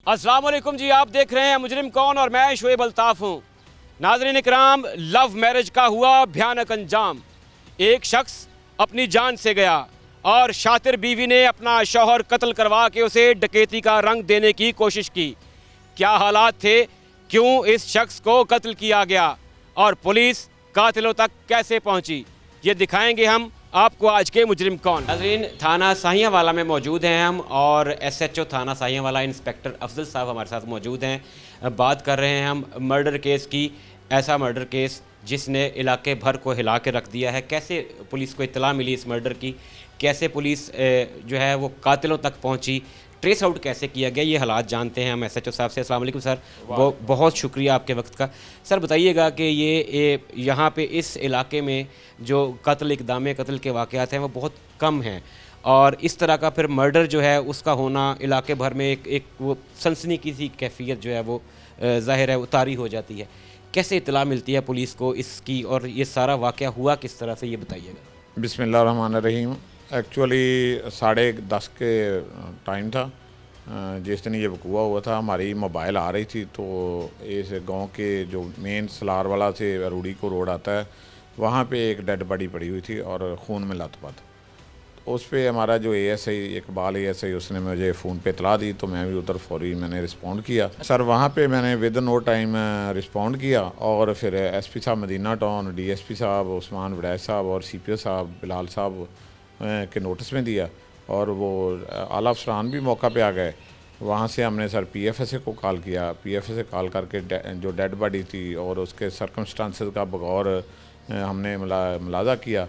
अस्सलाम वालेकुम जी, आप देख रहे हैं मुजरिम कौन और मैं शोएब अल्ताफ़ हूँ। नाज़रीन इकराम, लव मैरिज का हुआ भयानक अंजाम। एक शख्स अपनी जान से गया और शातिर बीवी ने अपना शौहर कत्ल करवा के उसे डकैती का रंग देने की कोशिश की। क्या हालात थे, क्यों इस शख्स को कत्ल किया गया और पुलिस कातिलों तक कैसे पहुंची, ये दिखाएंगे हम आपको आज के मुजरिम कौन। नाज़रीन, थाना साहियावाला में मौजूद हैं हम और एसएचओ थाना साहियावाला इंस्पेक्टर अफजल साहब हमारे साथ मौजूद हैं। बात कर रहे हैं हम मर्डर केस की। ऐसा मर्डर केस जिसने इलाके भर को हिला के रख दिया है। कैसे पुलिस को इत्तला मिली इस मर्डर की, कैसे पुलिस जो है वो कातिलों तक पहुंची, ट्रेस आउट कैसे किया गया, ये हालात जानते हैं हम एसएचओ साहब से। अस्सलाम वालेकुम सर, बहुत शुक्रिया आपके वक्त का। सर बताइएगा कि ये यहाँ पे इस इलाके में जो कत्ल इक़दाम कत्ल के वाक़यात हैं वो बहुत कम हैं और इस तरह का फिर मर्डर जो है उसका होना इलाके भर में एक वो सनसनी की सी कैफियत जो है वो ज़ाहिर है उतारी हो जाती है। कैसे इत्तला मिलती है पुलिस को इसकी और ये सारा वाक़या हुआ किस तरह से, ये बताइएगा। बिस्मिल्लाहिर्रहमानिर्रहीम। एक्चुअली 10:30 के टाइम था जिस दिन ये वक़ूआ हुआ था। हमारी मोबाइल आ रही थी तो इस गांव के जो मेन सलार वाला से रूड़ी को रोड आता है वहाँ पे एक डेड बॉडी पड़ी हुई थी और खून में लथपथ। उस पे हमारा जो एएसआई इकबाल एएसआई उसने मुझे फ़ोन पे इतला दी तो मैं भी उधर फौरी मैंने रिस्पॉन्ड किया। सर वहाँ पे मैंने विद नो टाइम रिस्पॉन्ड किया और फिर एसपी साहब मदीना टाउन, डीएसपी साहब उस्मान वड़ैच साहब और सीपीओ साहब बिलाल साहब के नोटिस में दिया और वो आला अफसरान भी मौका पे आ गए। वहाँ से हमने सर पीएफएसए को कॉल किया। पीएफएसए कॉल करके जो डेड बॉडी थी और उसके सर्कमस्टांसेस का बगौर हमने मुलाजा किया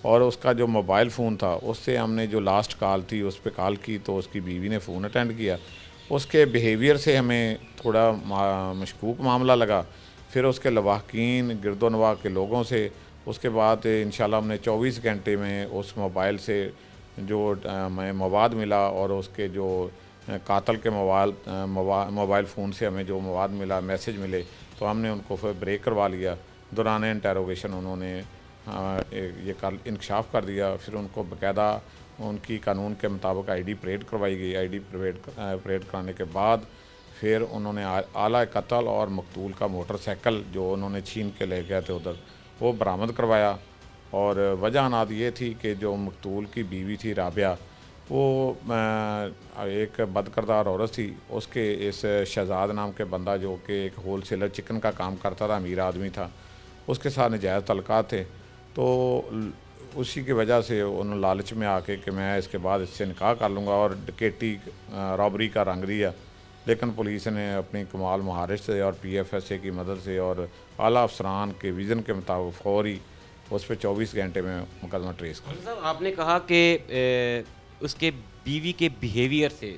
और उसका जो मोबाइल फ़ोन था उससे हमने जो लास्ट कॉल थी उस पर कॉल की तो उसकी बीवी ने फ़ोन अटेंड किया। उसके बिहेवियर से हमें थोड़ा मशकूक मामला लगा। फिर उसके लवाहकीन गिरदोनवा के लोगों से उसके बाद इंशाल्लाह हमने 24 घंटे में उस मोबाइल से जो मवाद मिला और उसके जो कातल के मोबाइल फ़ोन से हमें जो मवाद मिला, मैसेज मिले, तो हमने उनको फिर ब्रेक करवा लिया। दौरान इंटेरोगेशन उन्होंने ये इंकशाफ कर दिया। फिर उनको बाकायदा उनकी कानून के मुताबिक आईडी परेड करवाई गई। आईडी परेड कराने के बाद फिर उन्होंने आला कत्ल और मकतूल का मोटरसाइकिल जो उन्होंने छीन के ले गए थे उधर वो बरामद करवाया। और वजह नात ये थी कि जो मकतूल की बीवी थी राबिया वो एक बदकिरदार औरत थी। उसके इस शहजाद नाम के बंदा जो कि एक होल सेलर चिकन का काम करता था, अमीर आदमी था, उसके साथ नाजायज़ तल्लुकात थे। तो उसी की वजह से उन्होंने लालच में आके कि मैं इसके बाद इससे निकाह कर लूँगा और डकैती रॉबरी का रंग लिया। लेकिन पुलिस ने अपनी कमाल महारत से और पीएफएसए की मदद से और आला अफसरान के विज़न के मुताबिक फौरी उस पर 24 घंटे में मुकदमा ट्रेस कर। साहब आपने कहा कि उसके बीवी के बिहेवियर से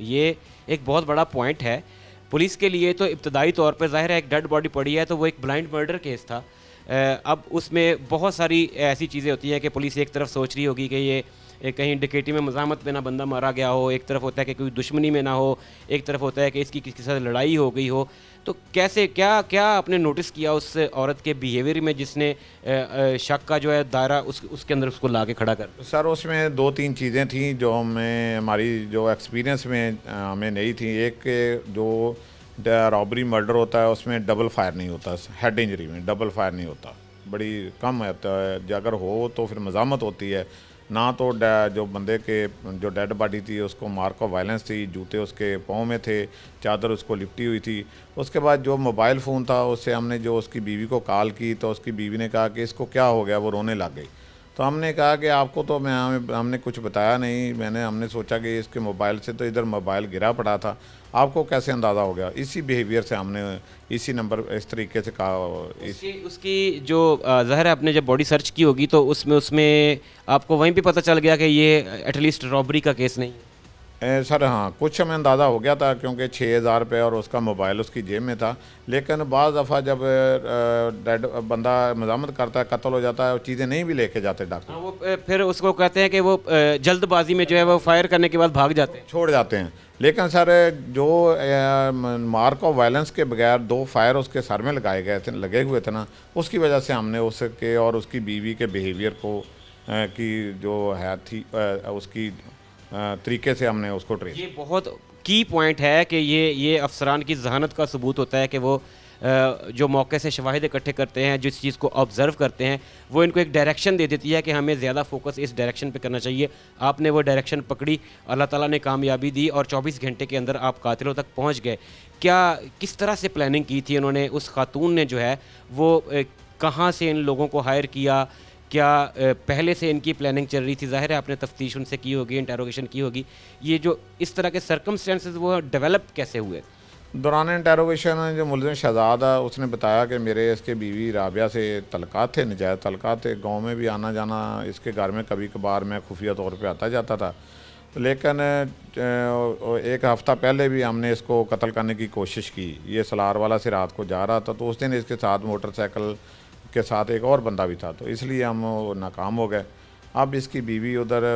ये एक बहुत बड़ा पॉइंट है पुलिस के लिए। तो इब्तदाई तौर पर ज़ाहिर है एक डेड बॉडी पड़ी है तो वो एक ब्लाइंड मर्डर केस था। अब उसमें बहुत सारी ऐसी चीज़ें होती हैं कि पुलिस एक तरफ सोच रही होगी कि ये कहीं डकैती में मज़ामत में ना बंदा मारा गया हो, एक तरफ होता है कि कोई दुश्मनी में ना हो, एक तरफ होता है कि इसकी किसी के साथ लड़ाई हो गई हो। तो कैसे क्या आपने नोटिस किया उस औरत के बिहेवियर में जिसने शक का जो है दायरा उसके अंदर उसको ला के खड़ा कर। सर उसमें 2-3 चीज़ें थी जो हमारी जो एक्सपीरियंस में हमें नहीं थी। एक जो रॉबरी मर्डर होता है उसमें डबल फायर नहीं होता, हेड इंजरी में डबल फायर नहीं होता, बड़ी कम होता है। अगर हो तो फिर मज़ामत होती है ना। तो जो बंदे के जो डेड बॉडी थी उसको मार्क ऑफ वायलेंस थी, जूते उसके पाँव में थे, चादर उसको लिपटी हुई थी। उसके बाद जो मोबाइल फ़ोन था उससे हमने जो उसकी बीवी को कॉल की तो उसकी बीवी ने कहा कि इसको क्या हो गया, वो रोने लग गई। तो हमने कहा कि आपको तो हमने कुछ बताया नहीं, हमने सोचा कि इसके मोबाइल से तो इधर मोबाइल गिरा पड़ा था, आपको कैसे अंदाज़ा हो गया। इसी बिहेवियर से हमने इसी नंबर इस तरीके से कहा। उसकी जो ज़ाहिर है आपने जब बॉडी सर्च की होगी तो उसमें आपको वहीं पे पता चल गया कि ये एटलीस्ट रॉबरी का केस नहीं है। सर हाँ, कुछ हमें अंदाज़ा हो गया था क्योंकि 6,000 रुपये और उसका मोबाइल उसकी जेब में था। लेकिन बाज़ दफ़ा जब डेड बंदा मज़ामत करता है, कत्ल हो जाता है, वो चीज़ें नहीं भी लेके जाते डॉक्टर। वो फिर उसको कहते हैं कि वो जल्दबाजी में जो है वो फायर करने के बाद भाग जाते हैं, छोड़ जाते हैं। लेकिन सर जो मार्क ऑफ वायलेंस के बगैर 2 फायर उसके सर में लगे हुए थे ना, उसकी वजह से हमने उसके और उसकी बीवी के बिहेवियर को की जो है थी उसकी तरीके से हमने उसको ट्रेस। ये बहुत की पॉइंट है कि ये अफसरान की जहानत का सबूत होता है कि वो जो मौके से शवाहिद इकट्ठे करते हैं, जिस चीज़ को ऑब्ज़र्व करते हैं, वो इनको एक डायरेक्शन दे देती है कि हमें ज़्यादा फोकस इस डायरेक्शन पे करना चाहिए। आपने वो डायरेक्शन पकड़ी, अल्लाह ताला ने कामयाबी दी और 24 घंटे के अंदर आप कातिलों तक पहुंच गए। क्या किस तरह से प्लानिंग की थी उन्होंने? उस खातून ने जो है वो कहाँ से इन लोगों को हायर किया? क्या पहले से इनकी प्लानिंग चल रही थी? ज़ाहिर है आपने तफ्तीश उनसे की होगी, इंटेरोगेशन की होगी। ये जो इस तरह के सर्कमस्टेंसेस वो डेवलप कैसे हुए? दौरान इंटेरोगेशन जो मुलज़िम शहजाद है उसने बताया कि मेरे इसके बीवी राबिया से तल्लुकात थे, नजायज़ तल्लुकात थे। गांव में भी आना जाना इसके घर में कभी कभार मैं खुफिया तौर पे आता जाता था, लेकिन एक हफ़्ता पहले भी हमने इसको कत्ल करने की कोशिश की। ये सलार वाला से रात को जा रहा था, तो उस दिन इसके साथ मोटरसाइकिल के साथ एक और बंदा भी था, तो इसलिए हम नाकाम हो गए। अब इसकी बीवी उधर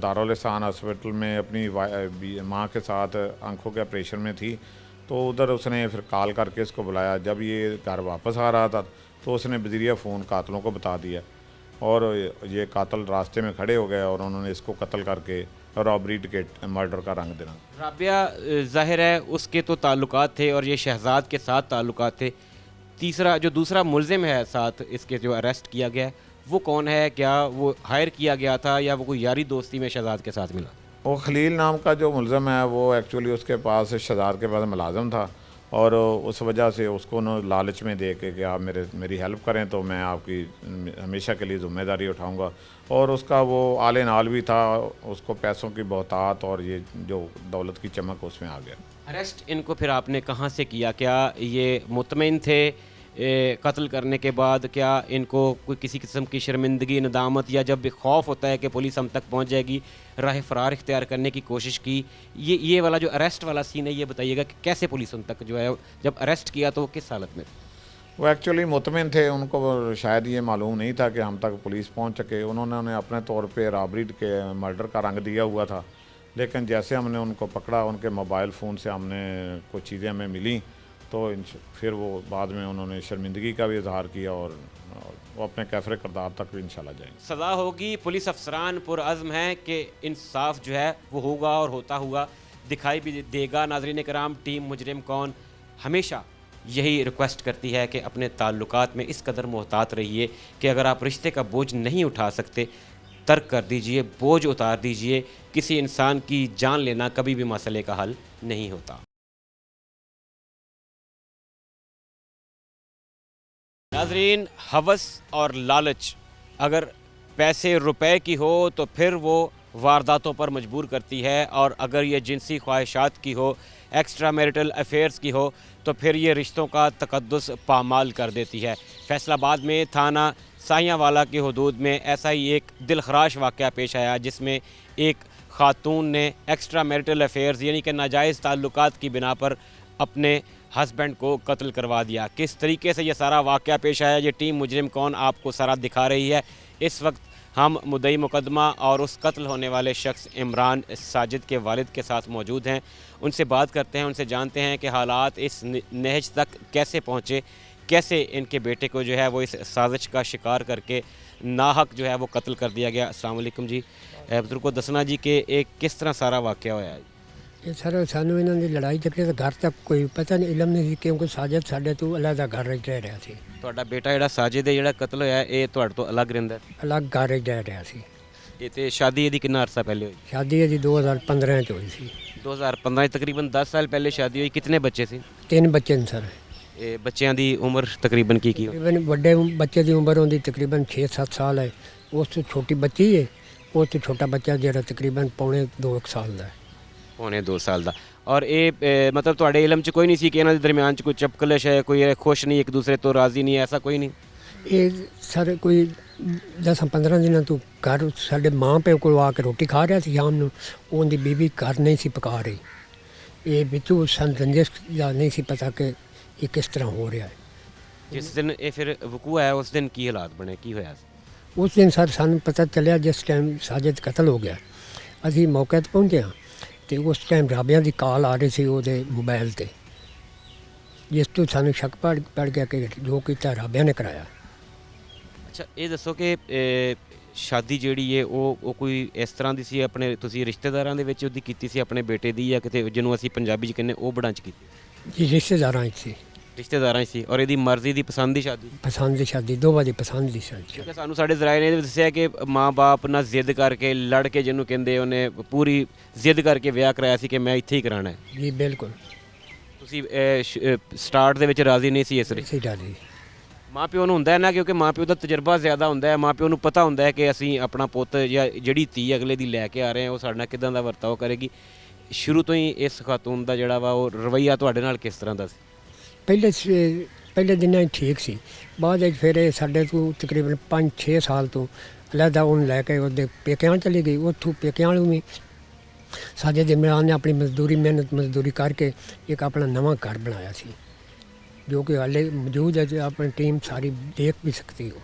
दारुल एहसान हॉस्पिटल में अपनी माँ के साथ आंखों के ऑपरेशन में थी, तो उधर उसने फिर कॉल करके इसको बुलाया। जब ये घर वापस आ रहा था तो उसने बज़रिया फ़ोन कातलों को बता दिया और ये कातल रास्ते में खड़े हो गए और उन्होंने इसको कत्ल करके रॉबरी टिकट मर्डर का रंग देना। राबिया ज़ाहिर है उसके तो ताल्लुकात थे और ये शहजाद के साथ ताल्लुकात थे। तीसरा जो दूसरा मुलज़िम है साथ इसके जो अरेस्ट किया गया है वो कौन है? क्या वो हायर किया गया था या वो कोई यारी दोस्ती में शहजाद के साथ मिला? वो खलील नाम का जो मुलज़म है वो एक्चुअली उसके पास शहजाद के पास मुलाज़म था और उस वजह से उसको न लालच में दे के कि आप मेरी हेल्प करें तो मैं आपकी हमेशा के लिए ज़िम्मेदारी उठाऊंगा। और उसका वो आले नाल भी था, उसको पैसों की बहुतात और ये जो दौलत की चमक उसमें आ गया। अरेस्ट इनको फिर आपने कहाँ से किया? क्या ये मुतमिन थे कत्ल करने के बाद? क्या इनको कोई किसी किस्म की शर्मिंदगी, नदामत या जब भी खौफ होता है कि पुलिस हम तक पहुंच जाएगी, राह फरार इख्तियार करने की कोशिश की? ये वाला जो अरेस्ट वाला सीन है ये बताइएगा कि कैसे पुलिस उन तक जो है जब अरेस्ट किया तो वो किस हालत में? वो एक्चुअली मुतमिन थे, उनको शायद ये मालूम नहीं था कि हम तक पुलिस पहुंच सके। उन्होंने अपने तौर पे रॉबरी के मर्डर का रंग दिया हुआ था, लेकिन जैसे हमने उनको पकड़ा उनके मोबाइल फ़ोन से हमने कुछ चीज़ें हमें मिली, तो फिर वो बाद में उन्होंने शर्मिंदगी का भी इजहार किया और वो अपने कैफरे करदार तक भी इंशाल्लाह जाएंगे। सज़ा होगी। पुलिस अफसरान पुरअज़्म हैं कि इंसाफ जो है वो होगा और होता हुआ दिखाई भी देगा। नाज़रीन कराम, टीम मुजरिम कौन हमेशा यही रिक्वेस्ट करती है कि अपने ताल्लुकात में इस कदर मोहतात रहिए कि अगर आप रिश्ते का बोझ नहीं उठा सकते, तर्क कर दीजिए, बोझ उतार दीजिए। किसी इंसान की जान लेना कभी भी मसले का हल नहीं होता। नाज़रीन, हवस और लालच अगर पैसे रुपए की हो तो फिर वो वारदातों पर मजबूर करती है, और अगर ये जिनसी ख्वाहिशात की हो, एक्स्ट्रा मैरिटल अफेयर्स की हो, तो फिर ये रिश्तों का तकद्दुस पामाल कर देती है। फैसलाबाद में थाना साहियावाला की हदूद में ऐसा ही एक दिलखराश वाक़या पेश आया जिसमें एक खातून ने एक्स्ट्रा मैरिटल अफेयर्स यानी कि नाजायज़ ताल्लुकात की बिना पर अपने हस्बैंड को कत्ल करवा दिया। किस तरीके से ये सारा वाक़या पेश आया ये टीम मुजरिम कौन आपको सारा दिखा रही है। इस वक्त हम मुद्दई मुकदमा और उस कत्ल होने वाले शख्स इमरान साजिद के वालिद के साथ मौजूद हैं। उनसे बात करते हैं, उनसे जानते हैं कि हालात इस नहज तक कैसे पहुँचे, कैसे इनके बेटे को जो है वो इस साजिश का शिकार करके नाहक जो है वो कत्ल कर दिया गया। अस्सलाम वालेकुम जी। बुजुर्ग को दसना जी कि एक किस तरह सारा वाक़या होया है? ਇਹ ਸਰ ਸਾਨੂੰ ਇਹਨਾਂ ਦੀ ਲੜਾਈ ਤੱਕ ਤਾਂ ਘਰ ਤੱਕ ਕੋਈ ਪਤਾ ਨਹੀਂ, ਇਲਮ ਨਹੀਂ ਸੀ, ਕਿਉਂਕਿ ਸਾਜਦ ਸਾਡੇ ਤੋਂ ਅਲੱਗ ਘਰ ਵਿੱਚ ਰਹਿ ਰਿਹਾ ਸੀ। ਤੁਹਾਡਾ ਬੇਟਾ ਜਿਹੜਾ ਸਾਜਿਦ ਹੈ ਜਿਹੜਾ ਕਤਲ ਹੋਇਆ ਇਹ ਤੁਹਾਡੇ ਤੋਂ ਅਲੱਗ ਰਹਿੰਦਾ ਹੈ? ਅਲੱਗ ਘਰ ਵਿੱਚ ਰਹਿ ਰਿਹਾ ਸੀ। ਇਹ ਤੇ ਸ਼ਾਦੀ ਇਹਦੀ ਕਿੰਨਾ ਅਰਸਾ ਪਹਿਲੇ ਹੋਈ? ਸ਼ਾਦੀ ਇਹਦੀ 2015 ਚ ਹੋਈ ਸੀ। 2015 ਤਕਰੀਬਨ 10 ਸਾਲ ਪਹਿਲੇ ਸ਼ਾਦੀ ਹੋਈ। ਕਿੰਨੇ ਬੱਚੇ ਸੀ? 3 ਬੱਚੇ ਨੇ ਸਰ। ਇਹ ਬੱਚਿਆਂ ਦੀ ਉਮਰ ਤਕਰੀਬਨ ਕੀ ਹੋਈ? ਤਕਰੀਬਨ ਵੱਡੇ ਬੱਚੇ ਦੀ ਉਮਰ ਹੁੰਦੀ ਤਕਰੀਬਨ 6-7 ਸਾਲ ਹੈ, ਉਸ ਤੋਂ ਛੋਟੀ ਬੱਚੀ ਹੈ, ਉਸ ਤੋਂ ਛੋਟਾ ਬੱਚਾ ਜਿਹੜਾ ਤਕਰੀਬਨ ਪੌਣੇ 2 ਸਾਲ ਦਾ ਹੈ। पौने 2 साल का। और ये मतलब ਤੁਹਾਡੇ इलम च कोई नहीं सी कि इन्हों के दरमियान च कोई चपकलश है, कोई खुश नहीं, एक दूसरे तो राज़ी नहीं है, ऐसा कोई नहीं? ਇਹ ਸਰ ਕੋਈ 10-15 ਦਿਨਾਂ ਤੋਂ ਘਰ ਸਾਡੇ ਮਾਂ ਪਿਓ ਕੋਲ ਆ ਕੇ ਰੋਟੀ ਖਾ ਰਿਹਾ ਸੀ ਸ਼ਾਮ ਨੂੰ, ਉਹਦੀ ਬੀਬੀ ਘਰ ਨਹੀਂ ਸੀ ਪਕਾ ਰਹੀ। ਇਹ ਵਿੱਚੋਂ ਸਾਨੂੰ ਰੰਜਿਸ਼ ਦਾ ਨਹੀਂ ਸੀ ਪਤਾ ਕਿ ਇਹ ਕਿਸ ਤਰ੍ਹਾਂ ਹੋ ਰਿਹਾ ਹੈ। जिस दिन ये फिर वकूआ है उस दिन की हालात बने, की होया? ਉਸ ਦਿਨ ਸਰ ਸਾਨੂੰ ਪਤਾ ਚੱਲਿਆ ਜਿਸ ਟਾਈਮ ਸਾਜਿਦ ਕਤਲ ਹੋ ਗਿਆ, ਅਸੀਂ ਮੌਕੇ 'ਤੇ ਪਹੁੰਚੇ ਹਾਂ ਤੇ ਉਸ ਟਾਈਮ ਰਾਬਿਆਂ ਦੀ ਕਾਲ ਆ ਰਹੀ ਸੀ ਉਹਦੇ ਮੋਬਾਈਲ 'ਤੇ, ਜਿਸ ਤੋਂ ਸਾਨੂੰ ਸ਼ੱਕ ਪੜ ਗਿਆ ਕਿ ਜੋ ਕੀਤਾ ਰਾਬਿਆਂ ਨੇ ਕਰਾਇਆ। अच्छा, ये दसो कि ਸ਼ਾਦੀ ਜਿਹੜੀ ਹੈ ਉਹ ਕੋਈ ਇਸ ਤਰ੍ਹਾਂ ਦੀ ਸੀ ਆਪਣੇ ਤੁਸੀਂ ਰਿਸ਼ਤੇਦਾਰਾਂ ਦੇ ਵਿੱਚ ਉਹਦੀ ਕੀਤੀ ਸੀ ਆਪਣੇ ਬੇਟੇ ਦੀ ਜਾਂ ਕਿਤੇ ਜਿਹਨੂੰ ਅਸੀਂ ਪੰਜਾਬੀ 'ਚ ਕਹਿੰਦੇ ਉਹ ਬੜਾਂ 'ਚ ਕੀਤੀ ਜੀ ਰਿਸ਼ਤੇਦਾਰਾਂ 'ਚ ਸੀ, ਰਿਸ਼ਤੇਦਾਰਾਂ 'ਚ ਸੀ ਔਰ ਇਹਦੀ ਮਰਜ਼ੀ ਦੀ ਪਸੰਦ ਦੀ ਸ਼ਾਦੀ ਪਸੰਦ ਦੀ ਸ਼ਾਦੀ, ਦੋਵਾਂ ਦੀ ਪਸੰਦ ਦੀ ਸ਼ਾਦੀ। ਕਿਉਂਕਿ ਸਾਨੂੰ ਸਾਡੇ ਜ਼ਰਾਏ ਨੇ ਇਹ ਵੀ ਦੱਸਿਆ ਕਿ ਮਾਂ-ਬਾਪ ਨਾਲ ਜ਼ਿੱਦ ਕਰਕੇ ਲੜ ਕੇ ਜਿਹਨੂੰ ਕਹਿੰਦੇ ਉਹਨੇ ਪੂਰੀ ਜ਼ਿੱਦ ਕਰਕੇ ਵਿਆਹ ਕਰਾਇਆ ਸੀ ਕਿ ਮੈਂ ਇੱਥੇ ਹੀ ਕਰਾਉਣਾ ਹੈ। ਜੀ ਬਿਲਕੁਲ ਤੁਸੀਂ ਸਟਾਰਟ ਦੇ ਵਿੱਚ ਰਾਜ਼ੀ ਨਹੀਂ ਸੀ ਇਸ ਰਿਸ਼ਤੇ ਇਸੇ ਡਾਲੀ। ਮਾਂ ਪਿਓ ਨੂੰ ਹੁੰਦਾ ਹੈ ਨਾ, ਕਿਉਂਕਿ ਮਾਂ ਪਿਓ ਦਾ ਤਜਰਬਾ ਜ਼ਿਆਦਾ ਹੁੰਦਾ ਹੈ, ਮਾਂ ਪਿਓ ਨੂੰ ਪਤਾ ਹੁੰਦਾ ਹੈ ਕਿ ਅਸੀਂ ਆਪਣਾ ਪੁੱਤ ਜਾਂ ਜਿਹੜੀ ਧੀ ਅਗਲੇ ਦੀ ਲੈ ਕੇ ਆ ਰਹੇ ਹਾਂ ਉਹ ਸਾਡੇ ਨਾਲ ਕਿਦਾਂ ਦਾ ਵਰਤਾਓ ਕਰੇਗੀ। ਸ਼ੁਰੂ ਤੋਂ ਹੀ ਇਸ ਖਾਤੂਨ ਦਾ ਜਿਹੜਾ ਵਾ ਉਹ ਰਵੱਈਆ ਤੁਹਾਡੇ ਨਾਲ ਕਿਸ ਤਰ੍ਹਾਂ ਦਾ ਸੀ? ਪਹਿਲੇ ਦਿਨਾਂ 'ਚ ਠੀਕ ਸੀ, ਬਾਅਦ ਵਿੱਚ ਫਿਰ ਇਹ ਸਾਡੇ ਤੋਂ ਤਕਰੀਬਨ 5-6 ਸਾਲ ਤੋਂ ਅਲੱਗਾ ਉਹਨੂੰ ਲੈ ਕੇ ਉਹਦੇ ਪੇਕਿਆਂ ਚਲੀ ਗਈ। ਉੱਥੋਂ ਪੇਕਿਆਂ ਨੂੰ ਵੀ ਸਾਡੇ ਜ਼ਿਮੀਂਦਾਰ ਨੇ ਆਪਣੀ ਮਿਹਨਤ ਮਜ਼ਦੂਰੀ ਕਰਕੇ ਇੱਕ ਆਪਣਾ ਨਵਾਂ ਘਰ ਬਣਾਇਆ ਸੀ, ਜੋ ਕਿ ਹਾਲੇ ਮੌਜੂਦ ਹੈ, ਜੋ ਆਪਣੀ ਟੀਮ ਸਾਰੀ ਦੇਖ ਵੀ ਸਕਦੀ ਹੋ।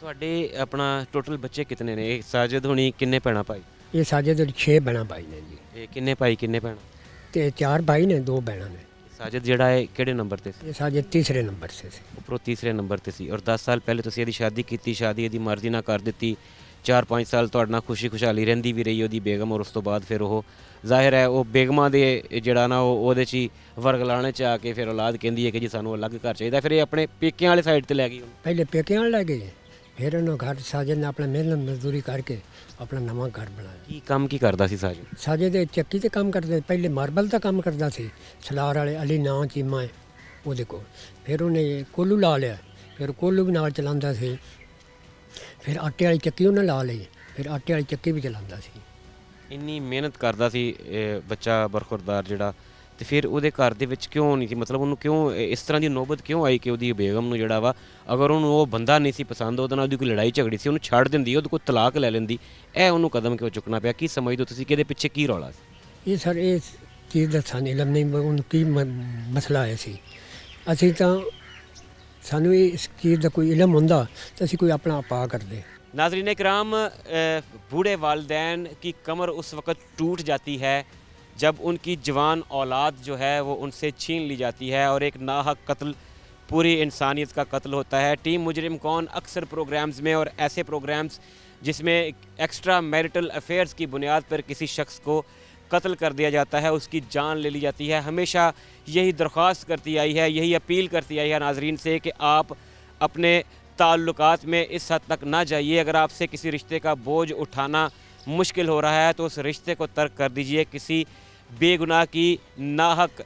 ਤੁਹਾਡੇ ਆਪਣਾ ਟੋਟਲ ਬੱਚੇ ਕਿਤਨੇ ਨੇ? ਇਹ ਸਾਜਦ ਹੋਣੀ ਕਿੰਨੇ ਭੈਣਾਂ ਭਾਈ? ਇਹ ਸਾਡੇ ਦੇ 6 ਭੈਣਾਂ ਭਾਈ ਨੇ ਜੀ, ਇਹ ਕਿੰਨੇ ਭਾਈ ਕਿੰਨੇ ਭੈਣਾਂ? ਤੇ 4 ਭਾਈ ਨੇ, 2 ਭੈਣਾਂ ਨੇ। ਸਾਜਦ ਜਿਹੜਾ ਹੈ ਕਿਹੜੇ ਨੰਬਰ ਤੇ ਸੀ? ਇਹ ਸਾਡੇ ਤੀਸਰੇ ਨੰਬਰ 'ਤੇ ਸੀ। ਉੱਪਰੋਂ ਤੀਸਰੇ ਨੰਬਰ ਤੇ ਸੀ। ਔਰ 10 ਸਾਲ ਪਹਿਲੇ ਤੁਸੀਂ ਇਹਦੀ ਸ਼ਾਦੀ ਕੀਤੀ, ਸ਼ਾਦੀ ਇਹਦੀ ਮਰਜ਼ੀ ਨਾਲ ਕਰ ਦਿੱਤੀ। 4-5 ਸਾਲ ਤੁਹਾਡੇ ਨਾਲ ਖੁਸ਼ੀ ਖੁਸ਼ਹਾਲੀ ਰਹਿੰਦੀ ਵੀ ਰਹੀ ਉਹਦੀ ਬੇਗਮ, ਔਰ ਉਸ ਤੋਂ ਬਾਅਦ ਫਿਰ ਉਹ ਜ਼ਾਹਿਰ ਹੈ ਉਹ ਬੇਗਮਾਂ ਦੇ ਜਿਹੜਾ ਨਾ ਉਹਦੇ 'ਚ ਹੀ ਵਰਗਲਾਣੇ 'ਚ ਆ ਕੇ ਫਿਰ ਔਲਾਦ ਕਹਿੰਦੀ ਹੈ ਕਿ ਜੀ ਸਾਨੂੰ ਅਲੱਗ ਘਰ ਚਾਹੀਦਾ। ਫਿਰ ਇਹ ਆਪਣੇ ਪੇਕਿਆਂ ਵਾਲੇ ਸਾਈਡ ਤੇ ਲੈ ਗਈ ਉਹਨੂੰ। ਪਹਿਲੇ ਪੇਕਿਆਂ ਲੈ ਗਏ, ਫਿਰ ਉਹਨੂੰ ਘਰ ਸਾਜਦ ਨੇ ਆਪਣਾ ਮਿਹਨਤ ਮਜ਼ਦੂਰੀ ਕਰਕੇ ਆਪਣਾ ਨਵਾਂ ਘਰ ਬਣਾਇਆ। ਕੀ ਕੰਮ ਕੀ ਕਰਦਾ ਸੀ ਸਾਜਦ? ਸਾਜਦ ਦੇ ਚੱਕੀ ਤੇ ਕੰਮ ਕਰਦਾ, ਪਹਿਲੇ ਮਾਰਬਲ ਦਾ ਕੰਮ ਕਰਦਾ ਸੀ। ਸਲਾਰ ਵਾਲੇ ਅਲੀ ਨਾਂ ਚੀਮਾ ਹੈ ਉਹਦੇ ਕੋਲ। ਫਿਰ ਉਹਨੇ ਕੋਲੂ ਲਾ ਲਿਆ, ਫਿਰ ਕੋਲੂ ਵੀ ਨਾਲ ਚਲਾਉਂਦਾ ਸੀ। ਫਿਰ ਆਟੇ ਵਾਲੀ ਚੱਕੀ ਉਹਨੇ ਲਾ ਲਈ, ਫਿਰ ਆਟੇ ਵਾਲੀ ਚੱਕੀ ਵੀ ਚਲਾਉਂਦਾ ਸੀ। ਇੰਨੀ ਮਿਹਨਤ ਕਰਦਾ ਸੀ ਇਹ ਬੱਚਾ ਬਰਖੁਰਦਾਰ ਜਿਹੜਾ, ਤੇ ਫਿਰ ਉਹਦੇ ਘਰ ਦੇ ਵਿੱਚ ਕਿਉਂ ਨਹੀਂ ਸੀ, ਮਤਲਬ ਉਹਨੂੰ ਕਿਉਂ ਇਸ ਤਰ੍ਹਾਂ ਦੀ ਨੌਬਤ ਕਿਉਂ ਆਈ ਕਿ ਉਹਦੀ ਬੇਗਮ ਨੂੰ ਜਿਹੜਾ ਵਾ ਅਗਰ ਉਹਨੂੰ ਉਹ ਬੰਦਾ ਨਹੀਂ ਸੀ ਪਸੰਦ, ਉਹਦੇ ਨਾਲ ਉਹਦੀ ਕੋਈ ਲੜਾਈ ਝਗੜੀ ਸੀ, ਉਹਨੂੰ ਛੱਡ ਦਿੰਦੀ, ਉਹਦੇ ਕੋਲ ਤਲਾਕ ਲੈ ਲੈਂਦੀ, ਇਹ ਉਹਨੂੰ ਕਦਮ ਕਿਉਂ ਚੁੱਕਣਾ ਪਿਆ? ਕੀ ਸਮਝਦੇ ਹੋ ਤੁਸੀਂ ਕਿ ਇਹਦੇ ਪਿੱਛੇ ਕੀ ਰੌਲਾ ਸੀ? ਇਹ ਸਰ ਇਸ ਚੀਜ਼ ਦਾ ਸਾਨੂੰ ਇਲਮ ਨਹੀਂ, ਉਹਨੂੰ ਕੀ ਮਸਲਾ ਆਇਆ ਸੀ। ਅਸੀਂ ਤਾਂ ਸਾਨੂੰ ਇਸ ਚੀਜ਼ ਦਾ ਕੋਈ ਇਲਮ ਹੁੰਦਾ ਤਾਂ ਅਸੀਂ ਕੋਈ ਆਪਣਾ ਆਪਾ ਕਰਦੇ। नाज़रीन इकराम, बूढ़े वालिदैन की कमर उस वक़्त टूट जाती है जब उनकी जवान औलाद जो है वो उनसे छीन ली जाती है और एक नाहक कत्ल पूरी इंसानियत का कत्ल होता है। टीम मुजरिम कौन अक्सर प्रोग्राम्स में और ऐसे प्रोग्राम्स जिसमें एक्स्ट्रा मैरिटल अफेयर्स की बुनियाद पर किसी शख्स को कत्ल कर दिया जाता है, उसकी जान ले ली जाती है, हमेशा यही दरख्वास्त करती आई है, यही अपील करती आई है नाजरीन से कि आप अपने ताल्लुकात में इस हद तक ना जाइए। अगर आपसे किसी रिश्ते का बोझ उठाना मुश्किल हो रहा है तो उस रिश्ते को तर्क कर दीजिए। किसी बेगुनाह की नाहक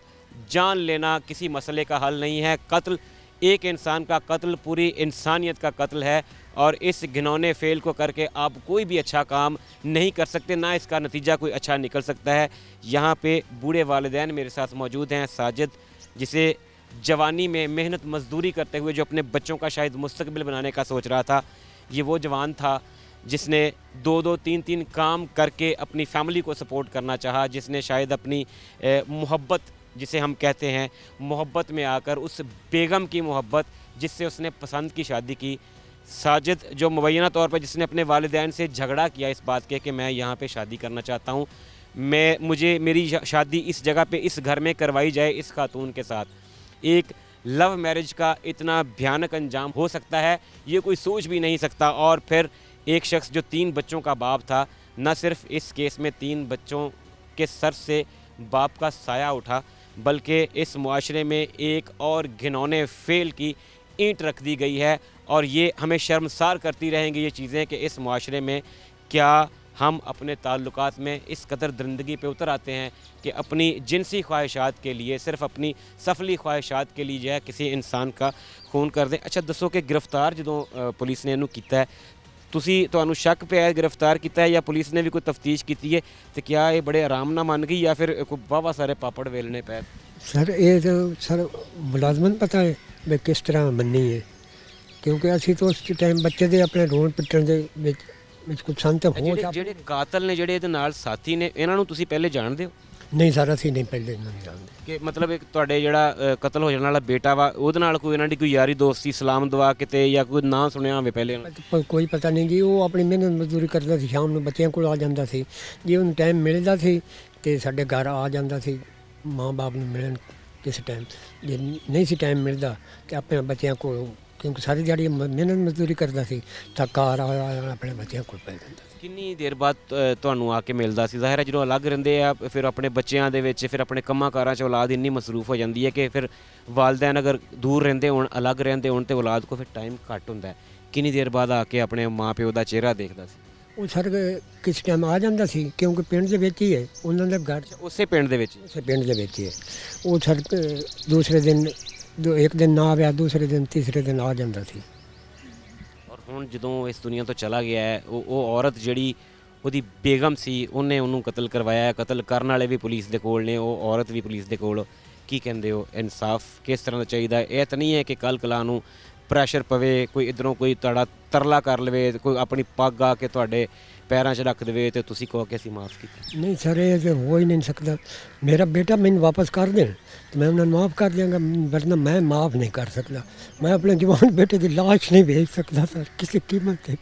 जान लेना किसी मसले का हल नहीं है। कत्ल एक इंसान का कत्ल पूरी इंसानियत का कत्ल है और इस घिनौने फेल को करके आप कोई भी अच्छा काम नहीं कर सकते, ना इसका नतीजा कोई अच्छा निकल सकता है। यहाँ पे बूढ़े वालिदैन मेरे साथ मौजूद हैं। साजिद, जिसे जवानी में मेहनत मजदूरी करते हुए जो अपने बच्चों का शायद मुस्तकबिल बनाने का सोच रहा था, ये वो जवान था जिसने 2-2, 3-3 काम करके अपनी फैमिली को सपोर्ट करना चाहा, जिसने शायद अपनी मोहब्बत जिसे हम कहते हैं, मोहब्बत में आकर उस बेगम की मोहब्बत जिससे उसने पसंद की शादी की। साजिद जो मुबैना तौर पर जिसने अपने वालिदैन से झगड़ा किया इस बात के कि मैं यहाँ पे शादी करना चाहता हूँ, मुझे मेरी शादी इस जगह पे इस घर में करवाई जाए इस खातून के साथ। एक लव मैरिज का इतना भयानक अंजाम हो सकता है ये कोई सोच भी नहीं सकता। और फिर एक शख्स जो 3 बच्चों का बाप था, न सिर्फ इस केस में 3 बच्चों के सर से बाप का साया उठा, बल्कि इस मुआशरे में एक और घिनौने फेल की ईंट रख दी गई है। और ये हमें शर्मसार करती रहेंगी ये चीज़ें कि इस मुआशरे में क्या हम अपने ताल्लुकात में इस कदर दरिंदगी पे उतर आते हैं कि अपनी जिनसी ख्वाहिशात के लिए, सिर्फ अपनी सफली ख्वाहिशात के लिए जो है किसी इंसान का खून कर दें। अच्छा दसो कि गिरफ्तार जो पुलिस ने इन्हू कीता है, ਤੁਸੀਂ ਤੁਹਾਨੂੰ ਸ਼ੱਕ ਪਿਆ गिरफ्तार ਕੀਤਾ ਹੈ ਜਾਂ ਪੁਲਿਸ ਨੇ ਵੀ ਕੋਈ ਤਫਤੀਸ਼ ਕੀਤੀ ਹੈ ਤੇ ਕਿਆ ਇਹ ਬੜੇ ਆਰਾਮ ਨਾਲ ਮੰਨ ਗਈ ਜਾਂ ਫਿਰ ਕੋਈ ਵਾਵਾ ਸਾਰੇ ਪਾਪੜ ਵੇਲਣੇ ਪਏ? ਸਰ ਇਹ ਤਾਂ ਸਰ ਮੁਲਾਜ਼ਮਨ ਪਤਾ ਹੈ ਵੀ ਕਿਸ ਤਰ੍ਹਾਂ ਮੰਨੀ ਹੈ, ਕਿਉਂਕਿ ਅਸੀਂ ਤਾਂ ਉਸ ਟਾਈਮ ਬੱਚੇ ਦੇ ਆਪਣੇ ਰੋਣ ਪਿੱਟਣ ਦੇ ਵਿੱਚ ਕੁਝ ਸੰਤ ਹੋ ਜਿਹੜੇ ਕਾਤਲ ਨੇ ਜਿਹੜੇ ਇਹਦੇ ਨਾਲ ਸਾਥੀ ਨੇ ਇਹਨਾਂ ਨੂੰ ਤੁਸੀਂ ਪਹਿਲੇ ਜਾਣਦੇ ਹੋ? ਨਹੀਂ ਸਰ ਅਸੀਂ ਨਹੀਂ ਪਹਿਲੇ ਨਹੀਂ ਜਾਣਦੇ। ਕਿ ਮਤਲਬ ਇੱਕ ਤੁਹਾਡੇ ਜਿਹੜਾ ਕਤਲ ਹੋ ਜਾਣ ਵਾਲਾ ਬੇਟਾ ਵਾ ਉਹਦੇ ਨਾਲ ਕੋਈ ਇਹਨਾਂ ਦੀ ਕੋਈ ਯਾਰੀ ਦੋਸਤੀ ਸਲਾਮ ਦੁਆ ਕਿਤੇ ਜਾਂ ਕੋਈ ਨਾਂ ਸੁਣਿਆ ਹੋਵੇ ਪਹਿਲੇ? ਕੋਈ ਪਤਾ ਨਹੀਂ ਜੀ, ਉਹ ਆਪਣੀ ਮਿਹਨਤ ਮਜ਼ਦੂਰੀ ਕਰਦਾ ਸੀ, ਸ਼ਾਮ ਨੂੰ ਬੱਚਿਆਂ ਕੋਲ ਆ ਜਾਂਦਾ ਸੀ, ਜੇ ਉਹਨੂੰ ਟਾਈਮ ਮਿਲਦਾ ਸੀ ਤੇ ਸਾਡੇ ਘਰ ਆ ਜਾਂਦਾ ਸੀ ਮਾਂ ਬਾਪ ਨੂੰ ਮਿਲਣ ਕਿਸੇ ਟਾਈਮ, ਜੇ ਨਹੀਂ ਸੀ ਟਾਈਮ ਮਿਲਦਾ ਤੇ ਆਪਣੇ ਬੱਚਿਆਂ ਕੋਲ ਕਿਉਂਕਿ ਸਾਰੀ ਦਿਹਾੜੀ ਮਿਹਨਤ ਮਜ਼ਦੂਰੀ ਕਰਦਾ ਸੀ, ਤਾਂ ਘਰ ਆ ਆਪਣੇ ਬੱਚਿਆਂ ਕੋਲ ਪੈ ਜਾਂਦਾ ਸੀ। ਕਿੰਨੀ ਦੇਰ ਬਾਅਦ ਤੁਹਾਨੂੰ ਆ ਕੇ ਮਿਲਦਾ ਸੀ? ਜ਼ਾਹਿਰ ਹੈ ਜਦੋਂ ਅਲੱਗ ਰਹਿੰਦੇ ਆ ਫਿਰ ਆਪਣੇ ਬੱਚਿਆਂ ਦੇ ਵਿੱਚ, ਫਿਰ ਆਪਣੇ ਕੰਮਾਂ ਕਾਰਾਂ 'ਚ ਔਲਾਦ ਇੰਨੀ ਮਸਰੂਫ ਹੋ ਜਾਂਦੀ ਹੈ ਕਿ ਫਿਰ ਵਾਲਦੈਨ ਅਗਰ ਦੂਰ ਰਹਿੰਦੇ ਹੋਣ, ਅਲੱਗ ਰਹਿੰਦੇ ਹੋਣ, ਤਾਂ ਔਲਾਦ ਕੋਲ ਫਿਰ ਟਾਈਮ ਘੱਟ ਹੁੰਦਾ ਹੈ। ਕਿੰਨੀ ਦੇਰ ਬਾਅਦ ਆ ਕੇ ਆਪਣੇ ਮਾਂ ਪਿਓ ਦਾ ਚਿਹਰਾ ਦੇਖਦਾ ਸੀ? ਉਹ ਸਰ ਕਿਸ ਟਾਈਮ ਆ ਜਾਂਦਾ ਸੀ, ਕਿਉਂਕਿ ਪਿੰਡ ਦੇ ਵਿੱਚ ਹੀ ਹੈ ਉਹਨਾਂ ਦਾ ਘਰ, ਉਸੇ ਪਿੰਡ ਦੇ ਵਿੱਚ? ਉਸੇ ਪਿੰਡ ਦੇ ਵਿੱਚ ਹੀ ਹੈ। ਉਹ ਸਰ ਦੂਸਰੇ ਦਿਨ ਇੱਕ ਦਿਨ ਨਾ ਆਇਆ, ਦੂਸਰੇ ਦਿਨ ਤੀਸਰੇ ਦਿਨ ਆ ਜਾਂਦਾ ਸੀ। ਔਰ ਹੁਣ ਜਦੋਂ ਇਸ ਦੁਨੀਆ ਤੋਂ ਚਲਾ ਗਿਆ ਹੈ, ਉਹ ਔਰਤ ਜਿਹੜੀ ਉਹਦੀ ਬੇਗਮ ਸੀ, ਉਹਨੇ ਉਹਨੂੰ ਕਤਲ ਕਰਵਾਇਆ। ਕਤਲ ਕਰਨ ਵਾਲੇ ਵੀ ਪੁਲਿਸ ਦੇ ਕੋਲ ਨੇ, ਉਹ ਔਰਤ ਵੀ ਪੁਲਿਸ ਦੇ ਕੋਲ। ਕੀ ਕਹਿੰਦੇ ਹੋ, ਇਨਸਾਫ ਕਿਸ ਤਰ੍ਹਾਂ ਦਾ ਚਾਹੀਦਾ? ਇਹ ਤਾਂ ਨਹੀਂ ਹੈ ਕਿ ਕੱਲ ਕਲਾ ਨੂੰ ਪ੍ਰੈਸ਼ਰ ਪਵੇ, ਕੋਈ ਇੱਧਰੋਂ ਕੋਈ ਤੁਹਾਡਾ ਤਰਲਾ ਕਰ ਲਵੇ, ਕੋਈ ਆਪਣੀ ਪੱਗ ਆ ਕੇ ਤੁਹਾਡੇ ਪੈਰਾਂ 'ਚ ਰੱਖ ਦੇਵੇ ਤੇ ਤੁਸੀਂ ਕਹੋ ਕਿ ਅਸੀਂ ਮਾफ़ ਕੀਤਾ? ਨਹੀਂ ਸਰ, ਇਹ ਤਾਂ ਹੋ ਹੀ ਨਹੀਂ ਸਕਦਾ। ਮੇਰਾ ਬੇਟਾ ਮੈਨੂੰ ਵਾਪਸ ਕਰ ਦੇਣ ਤਾਂ ਮੈਂ ਉਹਨਾਂ ਨੂੰ ਮਾफ़ ਕਰ ਦਿਆਂਗਾ, ਵਰਨਾ ਮੈਂ ਮਾफ़ ਨਹੀਂ ਕਰ ਸਕਦਾ। मैं अपने जवान बेटे की लाश नहीं भेज सकता सर किसी कीमत पे।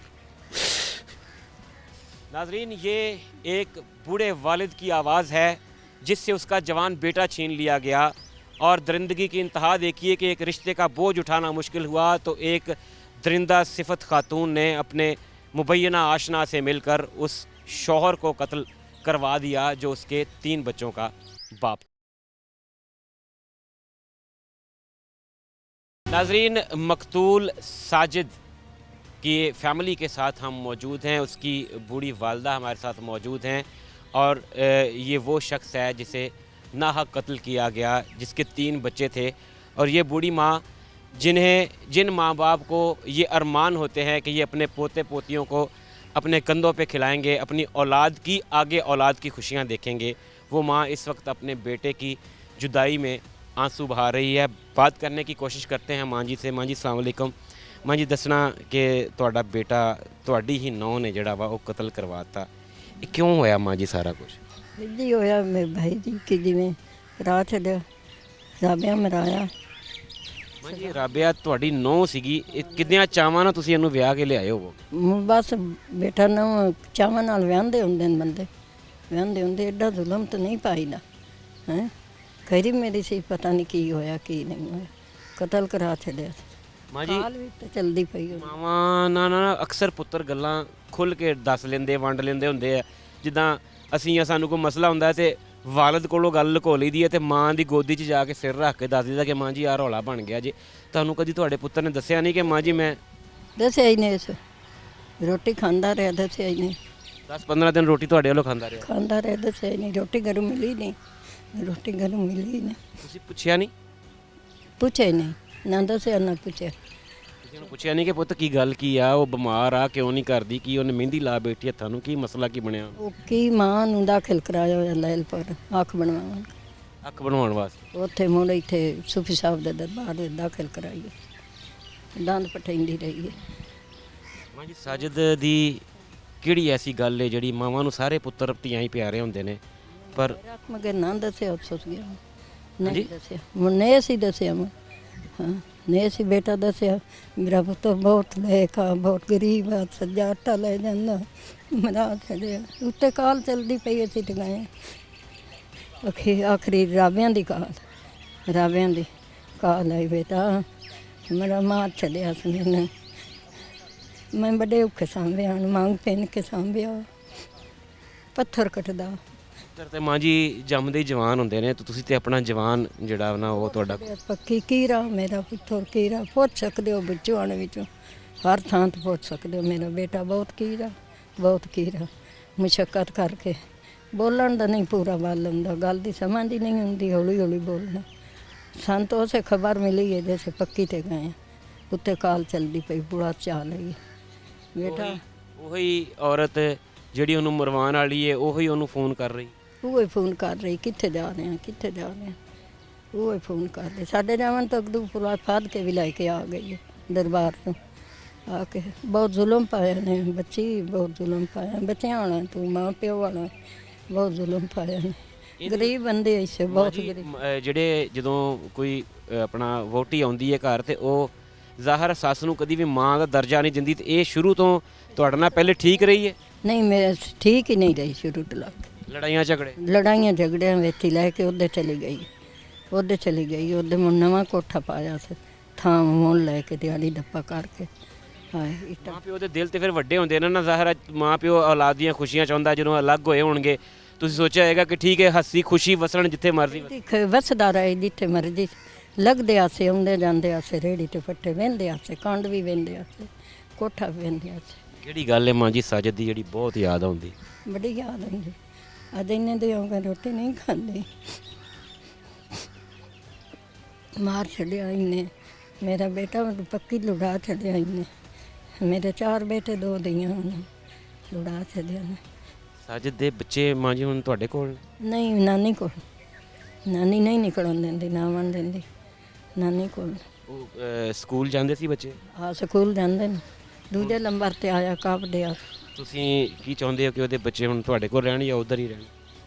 नाजरीन, ये एक बूढ़े वालिद की आवाज़ है जिससे उसका जवान बेटा छीन लिया गया। और दरिंदगी की इंतहा देखिए कि एक रिश्ते का बोझ उठाना मुश्किल हुआ तो एक दरिंदा सिफत खातून ने अपने मुबैना आशना से मिलकर उस शौहर को कत्ल करवा दिया जो उसके 3 बच्चों का बाप। नाजरीन, मकतूल साजिद की फैमिली के साथ हम मौजूद हैं, उसकी बूढ़ी वालदा हमारे साथ मौजूद हैं। और ये वो शख्स है जिसे नाहक कत्ल किया गया, जिसके 3 बच्चे थे। और ये बूढ़ी माँ जिन माँ बाप को ये अरमान होते हैं कि ये अपने पोते पोतियों को अपने कंधों पे खिलाएंगे, अपनी औलाद की आगे औलाद की खुशियाँ देखेंगे, वो माँ इस वक्त अपने बेटे की जुदाई में आंसू बहा रही है। बात करने की कोशिश करते हैं माँ जी से। माँ जी अस्सलाम वालेकुम। माँ जी, दसना कि तुहाडा बेटा तुहाडी ही नौं ने जिहड़ा वा वो कतल करवाता, ये क्यों होया माँ जी सारा कुछ? जी होया मेरे भाई जी कि जिमें रात राबिया मराया। माँ जी, राबिया तुहाडी नौं सीगी, किन्नियां चावां नाल तुसीं इहनूं विआह के लिआए हो? बस बेटा ना चावां नाल विआंदे हुंदे ने बंदे, विआंदे हुंदे एडा जुल्म तो नहीं पाईदा हैं। खैरी मेरी सी पता नहीं की होया की नहीं होया, कतल करा छड़िया। माँ जी, हाल भी तो चलदी पई होई। ਮਾਵਾਂ ਨਾਲ ਅਕਸਰ ਪੁੱਤਰ ਗੱਲਾਂ ਖੁੱਲ੍ਹ ਕੇ ਦੱਸ ਲੈਂਦੇ, ਵੰਡ ਲੈਂਦੇ ਹੁੰਦੇ ਆ। ਜਿੱਦਾਂ ਅਸੀਂ ਜਾਂ ਸਾਨੂੰ ਕੋਈ ਮਸਲਾ ਹੁੰਦਾ ਤੇ ਵਾਲਦ ਕੋਲੋਂ ਗੱਲ ਲੁਕੋ ਲਈਦੀ ਹੈ ਤੇ ਮਾਂ ਦੀ ਗੋਦੀ 'ਚ ਜਾ ਕੇ ਸਿਰ ਰੱਖ ਕੇ ਦੱਸ ਦਿੰਦਾ ਕਿ ਮਾਂ ਜੀ ਆਹ ਰੌਲਾ ਬਣ ਗਿਆ ਜੇ। ਤੁਹਾਨੂੰ ਕਦੀ ਤੁਹਾਡੇ ਪੁੱਤਰ ਨੇ ਦੱਸਿਆ ਨਹੀਂ ਕਿ ਮਾਂ ਜੀ ਮੈਂ दसिया ही नहीं, इस रोटी खांदा रहा, दसिया ही नहीं। 10-15 ਦਿਨ ਰੋਟੀ ਤੁਹਾਡੇ ਵੱਲੋਂ ਖਾਂਦਾ ਰਿਹਾ? खांदा रहा, दसिया ही नहीं। रोटी घरों मिली नहीं, रोटी घरों मिली ही नहीं। ਤੁਸੀਂ ਪੁੱਛਿਆ ਨਹੀਂ? पूछे ही नहीं, ना दसिया ना पूछे। ਤੁਸੀਂ ਉਹਨੂੰ ਪੁੱਛਿਆ ਨਹੀਂ ਕਿ ਪੁੱਤ ਕੀ ਗੱਲ ਕੀ ਆ, ਉਹ ਬਿਮਾਰ ਆ, ਕਿਉਂ ਨਹੀਂ ਕਰਦੀ, ਕੀ ਉਹਨੇ ਮਹਿੰਦੀ ਲਾ ਬੈਠੀ ਹੱਥਾਂ ਨੂੰ, ਕੀ ਮਸਲਾ ਕੀ ਬਣਿਆ? ਉਹ ਕੀ ਮਾਂ ਨੂੰ ਦਾਖਲ ਕਰਾਇਆ ਹੋਇਆ ਲੈਲਪੁਰ ਅੱਖ ਬਣਵਾਉਣ, ਅੱਖ ਬਣਵਾਉਣ ਵਾਸਤੇ? ਉੱਥੇ ਮੁੜ ਇੱਥੇ ਸੂਫੀ ਸਾਹਿਬ ਦੇ ਦਰਬਾਰ ਦੇ ਦਾਖਲ ਕਰਾਈਏ, ਦੰਦ ਪਟਾਉਂਦੀ ਰਹੀ ਹੈ। ਮਾਂ ਜੀ, ਸਾਜਦ ਦੀ ਕਿਹੜੀ ਐਸੀ ਗੱਲ ਹੈ ਜਿਹੜੀ ਮਾਵਾਂ ਨੂੰ ਸਾਰੇ ਪੁੱਤਰ ਧੀਆਂ ਹੀ ਪਿਆਰੇ ਹੁੰਦੇ ਨੇ ਪਰ ਮਗਰ ਨਾ ਦੱਸਿਆ, ਅਫਸੋਸ ਗਿਆ ਹਾਂਜੀ? ਨਹੀਂ ਦੱਸਿਆ, ਮੁੰਨੇ ਸੀ ਦੱਸਿਆ ਮੈਂ, ਹਾਂ ਨੇ ਸੀ ਬੇਟਾ ਦੱਸਿਆ ਮੇਰਾ ਪੁੱਤ ਬਹੁਤ ਲੇਖਾ, ਬਹੁਤ ਗਰੀਬ ਆ, ਸੱਜਾ ਆਟਾ ਲੈ ਜਾਂਦਾ, ਮਰਾ ਛੜਿਆ। ਉੱਤੇ ਕਾਲ ਚਲਦੀ ਪਈ, ਅਸੀਂ ਤੇ ਗਏ ਆਖਰੀ ਰਾਬਿਆਂ ਦੀ ਕਾਲ, ਰਾਬਿਆਂ ਦੀ ਕਾਲ ਆਈ ਬੇਟਾ ਮੇਰਾ ਮਾਰ ਛੱਡਿਆ ਸੀ ਮੈਨੂੰ, ਮੈਂ ਬੜੇ ਔਖੇ ਸਾਂਭਿਆ, ਮੰਗ ਪੈਨ ਕੇ ਸਾਂਭਿਆ, ਪੱਥਰ ਕੱਟਦਾ। ਪੁੱਤਰ ਤੇ ਮਾਂ ਜੀ ਜੰਮਦੇ ਹੀ ਜਵਾਨ ਹੁੰਦੇ ਨੇ ਤੇ ਤੁਸੀਂ ਤੇ ਆਪਣਾ ਜਵਾਨ ਜਿਹੜਾ ਨਾ ਉਹ ਤੁਹਾਡਾ ਪੱਕੀ ਕੀਰਾ ਮੇਰਾ ਪੁੱਤਰ ਕੀਰਾ, ਪੁੱਛ ਸਕਦੇ ਹੋ ਬੱਚੋਂ ਵਿੱਚੋਂ ਹਰ ਥਾਂ ਤੋਂ ਪੁੱਛ ਸਕਦੇ ਹੋ। ਮੇਰਾ ਬੇਟਾ ਬਹੁਤ ਕੀਰਾ, ਬਹੁਤ ਕੀਰਾ, ਮੁਸ਼ੱਕਤ ਕਰਕੇ ਬੋਲਣ ਦਾ ਨਹੀਂ ਪੂਰਾ ਬਲ ਹੁੰਦਾ, ਗੱਲ ਦੀ ਸਮਝ ਹੀ ਨਹੀਂ ਹੁੰਦੀ, ਹੌਲੀ ਹੌਲੀ ਬੋਲਣਾ। ਸਾਨੂੰ ਤਾਂ ਉਸੇ ਖਬਰ ਮਿਲੀ ਹੈ ਜੈਸੇ ਪੱਕੀ ਤੇ ਗਏ, ਉੱਤੇ ਕਾਲ ਚੱਲਦੀ ਪਈ, ਬੁੜਾ ਚਾਹ ਲਈ ਬੇਟਾ। ਉਹੀ ਔਰਤ ਜਿਹੜੀ ਉਹਨੂੰ ਮਰਵਾਉਣ ਵਾਲੀ ਹੈ ਉਹੀ ਉਹਨੂੰ ਫੋਨ ਕਰ ਰਹੀ? ਉਹ ਹੀ ਫੋਨ ਕਰ ਰਹੀ, ਕਿੱਥੇ ਜਾ ਰਹੇ ਆ, ਕਿੱਥੇ ਜਾ ਰਹੇ ਆ, ਉਹ ਹੀ ਫੋਨ ਕਰਦੇ। ਸਾਡੇ ਜਾਵਨ ਤੱਕ ਦੂਪੁਰਾ ਫਾਦ ਕੇ ਵੀ ਲੈ ਕੇ ਆ ਗਈ ਹੈ ਦਰਬਾਰ ਤੋਂ ਆ ਕੇ। ਬਹੁਤ ਜ਼ੁਲਮ ਪਾਇਆ ਨੇ ਬੱਚੀ, ਬਹੁਤ ਜ਼ੁਲਮ ਪਾਇਆ ਬੱਚਿਆਂ ਵਾਲਾ, ਤੂੰ ਮਾਂ ਪਿਓ ਵਾਲਾ, ਬਹੁਤ ਜ਼ੁਲਮ ਪਾਇਆ ਨੇ। ਗਰੀਬ ਬੰਦੇ ਐਸੇ ਬਹੁਤ ਗਰੀਬ। ਜਿਹੜੇ ਜਦੋਂ ਕੋਈ ਆਪਣਾ ਵੋਟੀ ਆਉਂਦੀ ਹੈ ਘਰ ਤੇ ਉਹ ਜ਼ਾਹਰ ਸੱਸ ਨੂੰ ਕਦੀ ਵੀ ਮਾਂ ਦਾ ਦਰਜਾ ਨਹੀਂ ਦਿੰਦੀ, ਤੇ ਇਹ ਸ਼ੁਰੂ ਤੋਂ ਤੁਹਾਡੇ ਨਾਲ ਪਹਿਲੇ ਠੀਕ ਰਹੀ ਹੈ? ਨਹੀਂ, ਮੈਂ ਠੀਕ ਹੀ ਨਹੀਂ ਰਹੀ ਸ਼ੁਰੂ ਤੋਂ ਲੱਗ ਕੇ। ਲੜਾਈਆਂ ਝਗੜੇ? ਲੜਾਈਆਂ ਝਗੜਿਆਂ ਵਿੱਚ ਹੀ ਲੈ ਕੇ ਉਹਦੇ ਚਲੀ ਗਈ, ਉਹਦੇ ਚਲੀ ਗਈ। ਉਹਦੇ ਮੁੰ ਨਵਾਂ ਕੋਠਾ ਪਾਇਆ ਸੀ, ਥਾਂ ਮੁੱਲ ਲੈ ਕੇ ਦਿਹਾੜੀ ਦੱਪਾ ਕਰਕੇ ਹਾਏ ਇੱਟਾਂ ਮਾਂ ਪਿਓ ਦੇ ਦਿਲ ਤੇ ਫਿਰ ਵੱਡੇ ਹੁੰਦੇ ਨੇ ਨਾ, ਜ਼ਾਹਿਰ ਹੈ ਮਾਂ ਪਿਓ ਔਲਾਦ ਦੀਆਂ ਖੁਸ਼ੀਆਂ ਚਾਹੁੰਦਾ। ਜਦੋਂ ਅਲੱਗ ਹੋਏ ਹੋਣਗੇ ਤੁਸੀਂ ਸੋਚਿਆ ਹੋਏਗਾ ਕਿ ਠੀਕ ਹੈ ਹੱਸੀ ਖੁਸ਼ੀ ਵਸਣ ਜਿੱਥੇ ਮਰਜ਼ੀ ਵਸਦਾ ਰਹੇ ਜਿੱਥੇ ਮਰਜ਼ੀ, ਲੱਗਦੇ ਆਸੇ ਆਉਂਦੇ ਜਾਂਦੇ ਆਸੇ, ਰੇੜੀ ਤੇ ਫੱਟੇ ਵਹਿੰਦੇ ਆਸੇ, ਕੰਡ ਵੀ ਵਹਿੰਦੇ ਆਸੇ, ਕੋਠਾ ਵੀ ਵਹਿੰਦੇ ਆਸੇ। ਕਿਹੜੀ ਗੱਲ ਹੈ ਮਾਂ ਜੀ ਸਾਜਦ ਦੀ ਜਿਹੜੀ ਬਹੁਤ ਯਾਦ ਆਉਂਦੀ? ਬੜੀ ਯਾਦ ਆਉਂਦੀ। ਅੱਜ ਇੰਨੇ ਦੇ ਹੋ ਗਏ ਰੋਟੀ ਨਹੀਂ ਖਾਂਦੇ, ਮਾਰ ਛੱਡਿਆ ਇਹਨੇ। ਮੇਰਾ ਬੇਟਾ ਪੱਕੀ ਲੁੜਾ ਛੱਡਿਆ ਇਹਨੇ। ਮੇਰੇ 4 ਬੇਟੇ 2 ਧੀਆਂ ਹਨ, ਲੁੜਾ ਛੱਡਿਆ ਨੇ। ਸਾਜਦ ਦੇ ਬੱਚੇ ਮਾਂ ਜੀ ਹੁਣ ਤੁਹਾਡੇ ਕੋਲ? ਨਹੀਂ, ਨਾਨੀ ਕੋਲ। ਨਾਨੀ ਨਹੀਂ ਨਿਕਲਣ ਦਿੰਦੀ, ਨਾ ਆਉਣ ਦਿੰਦੀ ਨਾਨੀ ਕੋਲ। ਉਹ ਸਕੂਲ ਜਾਂਦੇ ਸੀ ਬੱਚੇ? ਆ ਸਕੂਲ ਜਾਂਦੇ ਨੇ, ਦੂਜੇ ਨੰਬਰ ਤੇ ਆਇਆ ਕਾਪਦੇ ਆ। ਤੁਸੀਂ ਕੀ ਚਾਹੁੰਦੇ ਹੋ ਕਿ ਉਹਦੇ ਬੱਚੇ ਹੁਣ ਤੁਹਾਡੇ ਕੋਲ ਰਹਿਣ ਜਾਂ ਉਧਰ ਹੀ ਰਹਿਣ?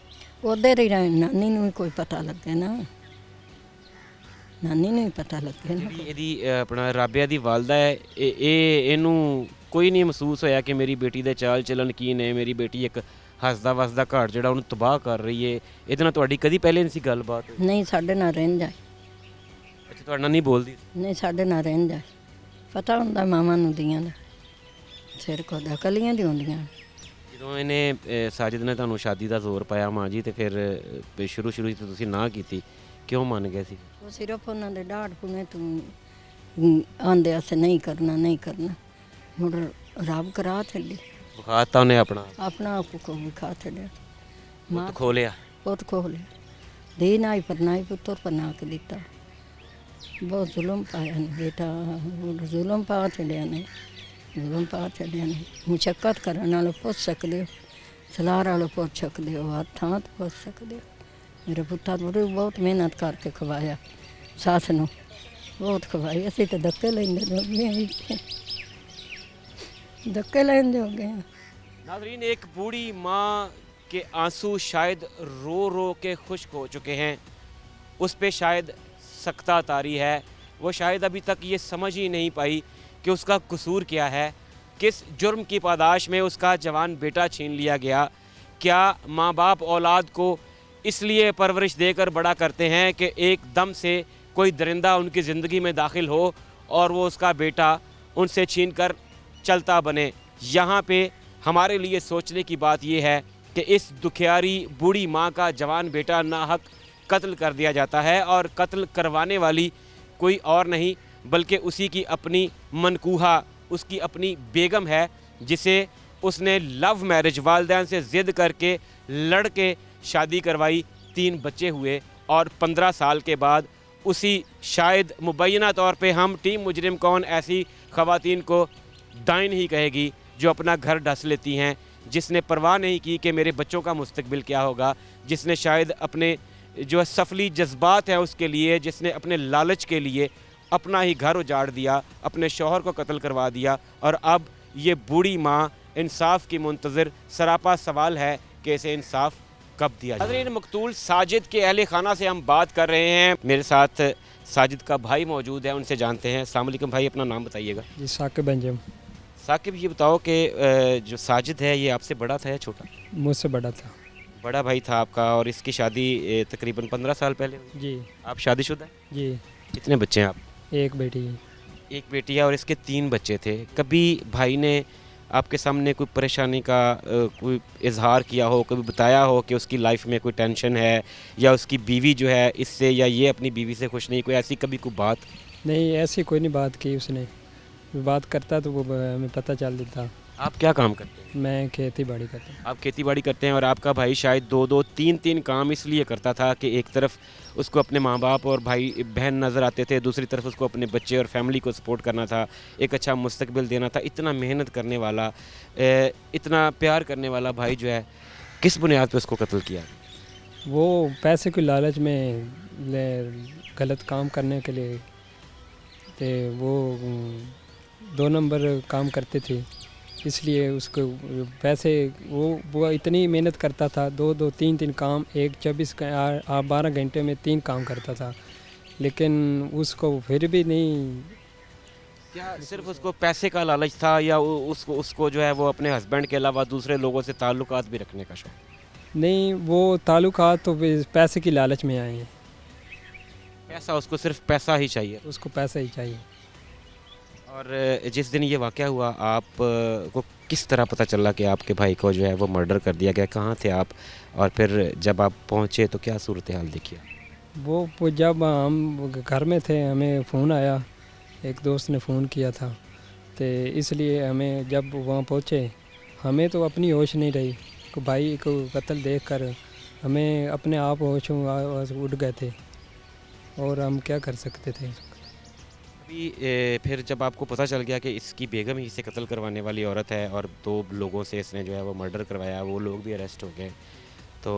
ਉਧਰ ਹੀ ਰਹਿਣ, ਨਾਨੀ ਨੂੰ ਵੀ ਕੋਈ ਪਤਾ ਲੱਗੇ ਨਾ, ਨਾਨੀ ਨੂੰ ਵੀ ਪਤਾ ਲੱਗੇ ਨਾ। ਜਿਹੜੀ ਇਹਦੀ ਆਪਣਾ ਰਾਬਿਆ ਦੀ ਵਾਲਦਾ ਹੈ, ਇਹਨੂੰ ਕੋਈ ਨਹੀਂ ਮਹਿਸੂਸ ਹੋਇਆ ਕਿ ਮੇਰੀ ਬੇਟੀ ਦੇ ਚਾਲ ਚੱਲਣ ਕੀ ਨੇ, ਮੇਰੀ ਬੇਟੀ ਇੱਕ ਹੱਸਦਾ ਵਸਦਾ ਘਰ ਜਿਹੜਾ ਉਹਨੂੰ ਤਬਾਹ ਕਰ ਰਹੀ ਹੈ, ਇਹਦੇ ਨਾਲ ਤੁਹਾਡੀ ਕਦੀ ਪਹਿਲੇ ਨਹੀਂ ਸੀ ਗੱਲਬਾਤ ਹੋਈ? ਨਹੀਂ, ਸਾਡੇ ਨਾਲ ਰਹਿਣ ਜਾਏ। ਅੱਛਾ, ਤੁਹਾਡੇ ਨਾਲ ਨਹੀਂ ਬੋਲਦੀ? ਨਹੀਂ, ਸਾਡੇ ਨਾਲ ਰਹਿਣ ਜਾਏ। ਪਤਾ ਹੁੰਦਾ ਮਾਵਾਂ ਨੂੰ ਦੀਆਂ ਦਾ ਸਿਰ ਕੋਦਾ ਕਲੀਆਂ ਦੀ ਹੁੰਦੀਆਂ। ਜਦੋਂ ਇਹਨੇ ਸਾਜਿਦ ਨੇ ਤੁਹਾਨੂੰ ਸ਼ਾਦੀ ਦਾ ਜ਼ੋਰ ਪਾਇਆ ਮਾਂ ਜੀ, ਤੇ ਫਿਰ ਸ਼ੁਰੂ 'ਚ ਤੁਸੀਂ ਨਾ ਕੀਤੀ, ਕਿਉਂ ਮੰਨ ਗਏ ਸੀ? ਉਹ ਸਿਰਫ ਉਹਨਾਂ ਦੇ ਡਾਢ ਪੁਣੇ ਤੂੰ ਆਂਦੇ ਆਸੇ ਨਹੀਂ ਕਰਨਾ, ਨਹੀਂ ਕਰਨਾ। ਮੁੜ ਰੱਬ ਕਰਾ ਛੱਡੀ, ਵਿਖਾਤਾ ਉਹਨੇ ਆਪਣਾ ਆਪ ਕੋ ਵਿਖਾ ਛੱਡਿਆ। ਪੁੱਤ ਖੋਲਿਆ, ਪੁੱਤ ਖੋਹ ਲਿਆ। ਦੇ ਨਾਈ ਪਰ ਨਾਈ ਪੁੱਤਰ ਬਣਾ ਕੇ ਦਿੱਤਾ। ਬਹੁਤ ਜ਼ੁਲਮ ਪਾਇਆ ਨੇ ਬੇਟਾ, ਜ਼ੁਲਮ ਪਾ ਛੱਡਿਆ ਨੇ, ਜ਼ੁਲਮ ਪਾ ਛੱਡਿਆ ਨੇ। ਮੁਸ਼ੱਕਤ ਕਰਨ ਨਾਲ ਪੁੱਛ ਸਕਦੇ ਹੋ, ਸਲਾਰ ਵਾਲੇ ਪੁੱਛ ਸਕਦੇ ਹੋ, ਹੱਥਾਂ ਤੋਂ ਪੁੱਛ ਸਕਦੇ ਹੋ। ਮੇਰੇ ਪੁੱਤਾਂ ਨੂੰ ਬਹੁਤ ਮਿਹਨਤ ਕਰਕੇ ਖਵਾਇਆ, ਸੱਸ ਨੂੰ ਬਹੁਤ ਖਵਾਈ। ਅਸੀਂ ਤਾਂ ਧੱਕੇ ਲੈਂਦੇ ਹੋ ਗਏ, धक्के लेंदे हो गए हैं। नाज़रीन, एक बूढ़ी माँ के आंसू शायद रो रो के खुश्क हो चुके हैं, उस पे शायद सख्ता तारी है। वो शायद अभी तक ये समझ ही नहीं पाई कि उसका कसूर क्या है, किस जुर्म की पादाश में उसका जवान बेटा छीन लिया गया। क्या माँ बाप औलाद को इसलिए परवरिश देकर बड़ा करते हैं कि एक दम से कोई दरिंदा उनकी ज़िंदगी में दाखिल हो और वो उसका बेटा उनसे छीन कर चलता बने? यहाँ पे हमारे लिए सोचने की बात यह है कि इस दुखियारी बूढ़ी माँ का जवान बेटा नाहक कत्ल कर दिया जाता है, और कत्ल करवाने वाली कोई और नहीं बल्कि उसी की अपनी मनकूहा, उसकी अपनी बेगम है, जिसे उसने लव मैरिज वालिदैन से ज़िद करके लड़के शादी करवाई। 3 बच्चे हुए और 15 साल के बाद उसी शायद मुबैना तौर पे हम टीम मुजरिम कौन ऐसी ख़वातीन को दाइन ही कहेगी जो अपना घर ढस लेती हैं, जिसने परवाह नहीं की कि मेरे बच्चों का मुस्तकबिल क्या होगा, जिसने शायद अपने जो सफली जज्बात हैं उसके लिए, जिसने अपने लालच के लिए अपना ही घर उजाड़ दिया, अपने शौहर को कत्ल करवा दिया, और अब ये बूढ़ी माँ इंसाफ की मुंतज़िर। सरापा सवाल है कि इसे इंसाफ कब दिया जाए। नाज़रीन, मकतूल साजिद के अहले खाना से हम बात कर रहे हैं। मेरे साथ साजिद का भाई मौजूद है, उनसे जानते हैं। अस्सलाम वालेकुम भाई, अपना नाम बताइएगा। जी, साकिब बेंजम। साकिब, ये बताओ कि जो साजिद है ये आपसे बड़ा था या छोटा? मुझसे बड़ा था। बड़ा भाई था आपका, और इसकी शादी तकरीबन 15 साल पहले हुई। जी। आप शादीशुदा हैं? जी। कितने बच्चे हैं आप? एक बेटी। एक बेटी है, और इसके 3 बच्चे थे। कभी भाई ने आपके सामने कोई परेशानी का कोई इजहार किया हो, कभी बताया हो कि उसकी लाइफ में कोई टेंशन है, या उसकी बीवी जो है इससे, या ये अपनी बीवी से खुश नहीं, कोई ऐसी कभी कोई बात? नहीं, ऐसी कोई नहीं बात की उसने। बात करता तो वो हमें पता चल देता। आप क्या काम करते हैं? मैं खेती बाड़ी करता हूँ। आप खेती बाड़ी करते हैं, और आपका भाई शायद 2-2, 3-3 काम इसलिए करता था कि एक तरफ उसको अपने माँ बाप और भाई बहन नज़र आते थे, दूसरी तरफ उसको अपने बच्चे और फैमिली को सपोर्ट करना था, एक अच्छा मुस्तकबिल देना था। इतना मेहनत करने वाला, इतना प्यार करने वाला भाई जो है, किस बुनियाद पर उसको कत्ल किया? वो पैसे की लालच में गलत काम करने के लिए थे। वो 2 नंबर काम करते थे, इसलिए उसको पैसे वो इतनी मेहनत करता था। 2-2, 3-3 काम, एक 12 घंटे में 3 काम करता था, लेकिन उसको फिर भी नहीं। क्या सिर्फ उसको पैसे का लालच था, या उसको जो है वो अपने हस्बैंड के अलावा दूसरे लोगों से ताल्लुकात भी रखने का शौक? नहीं, वो ताल्लुकात तो पैसे की लालच में आए हैं। पैसा, उसको सिर्फ पैसा ही चाहिए। उसको पैसा ही चाहिए। और जिस दिन ये वाक़या हुआ आप को किस तरह पता चला कि आपके भाई को जो है वो मर्डर कर दिया गया? कहाँ थे आप? और फिर जब आप पहुँचे तो क्या सूरत हाल देखी? वो जब हम घर में थे हमें फ़ोन आया, एक दोस्त ने फ़ोन किया था, तो इसलिए हमें जब वहाँ पहुँचे हमें तो अपनी होश नहीं रही कि भाई को कत्ल देखकर हमें अपने आप होश उड़ गए थे और हम क्या कर सकते थे। अभी फिर जब आपको पता चल गया कि इसकी बेगम ही इसे कत्ल करवाने वाली औरत है और 2 लोगों से इसने जो है वो मर्डर करवाया, वो लोग भी अरेस्ट हो गए, तो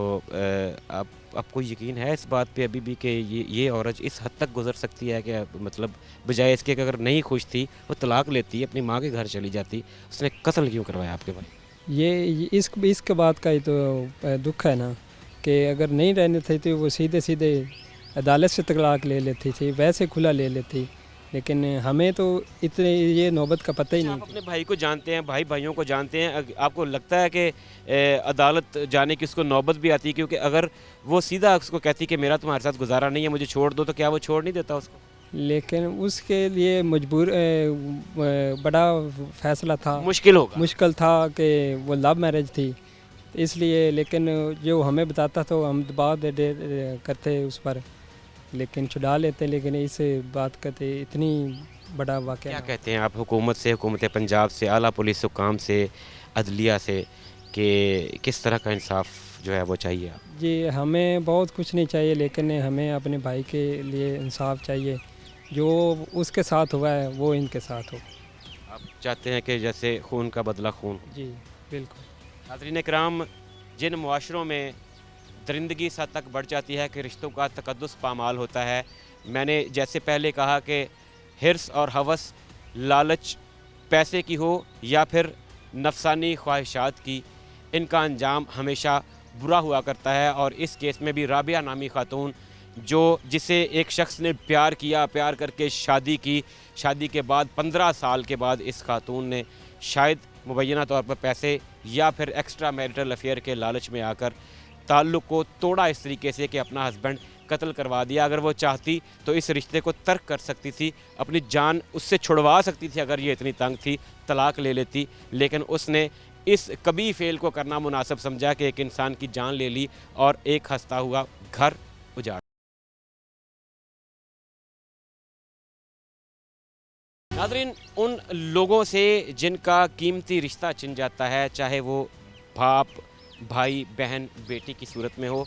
आपको यकीन है इस बात पे अभी भी कि ये औरत इस हद तक गुजर सकती है कि मतलब बजाय इसके कि अगर नहीं खुश थी वो तलाक लेती, अपनी माँ के घर चली जाती, उसने कत्ल क्यों करवाया आपके भाई? ये इसके बात का ही तो दुख है ना कि अगर नहीं रहने थे तो वो सीधे सीधे अदालत से तलाक ले लेती थी, वैसे खुला ले लेती, लेकिन हमें तो इतने ये नौबत का पता ही आप नहीं। अपने भाई को जानते हैं, भाइयों को जानते हैं, आपको लगता है कि अदालत जाने की उसको नौबत भी आती है? क्योंकि अगर वो सीधा उसको कहती कि मेरा तुम्हारे साथ गुजारा नहीं है, मुझे छोड़ दो, तो क्या वो छोड़ नहीं देता उसको? लेकिन उसके लिए बड़ा फैसला था, मुश्किल था कि वो लव मैरिज थी, इसलिए। लेकिन जो हमें बताता तो हम दबाव दे करते उस पर, लेकिन छुड़ा लेते, लेकिन इस बात करते इतनी बड़ा वाक़या। क्या कहते हैं आप हुकूमत से, हुकूमत पंजाब से, आला पुलिस हुकाम से, अदलिया से, कि किस तरह का इंसाफ जो है वो चाहिए आप? जी हमें बहुत कुछ नहीं चाहिए, लेकिन हमें अपने भाई के लिए इंसाफ चाहिए, जो उसके साथ हुआ है वो इनके साथ हो। आप चाहते हैं कि जैसे खून का बदला खून? जी बिल्कुल। नाज़रीन किराम, जिन मुआशरों में दरिंदगी इस हद तक बढ़ जाती है कि रिश्तों का तकद्दुस पामाल होता है, मैंने जैसे पहले कहा कि हिर्स और हवस, लालच पैसे की हो या फिर नफसानी ख्वाहिशात की, इनका अंजाम हमेशा बुरा हुआ करता है। और इस केस में भी राबिया नामी खातून जिसे एक शख्स ने प्यार किया, प्यार करके शादी की, शादी के बाद 15 साल के बाद इस खातून ने शायद मुबैना तौर पर पैसे या फिर एक्स्ट्रा मैरिटल अफेयर के लालच में आकर ताल्लुक़ को तोड़ा इस तरीके से कि अपना हस्बैंड कत्ल करवा दिया। अगर वो चाहती तो इस रिश्ते को तर्क कर सकती थी, अपनी जान उससे छुड़वा सकती थी, अगर ये इतनी तंग थी तलाक ले लेती, लेकिन उसने इस कभी फेल को करना मुनासिब समझा कि एक इंसान की जान ले ली और एक हंसता हुआ घर उजाड़। नाज़रीन, उन लोगों से जिनका कीमती रिश्ता छिन जाता है, चाहे वो बाप, भाई, बहन, बेटी की सूरत में हो,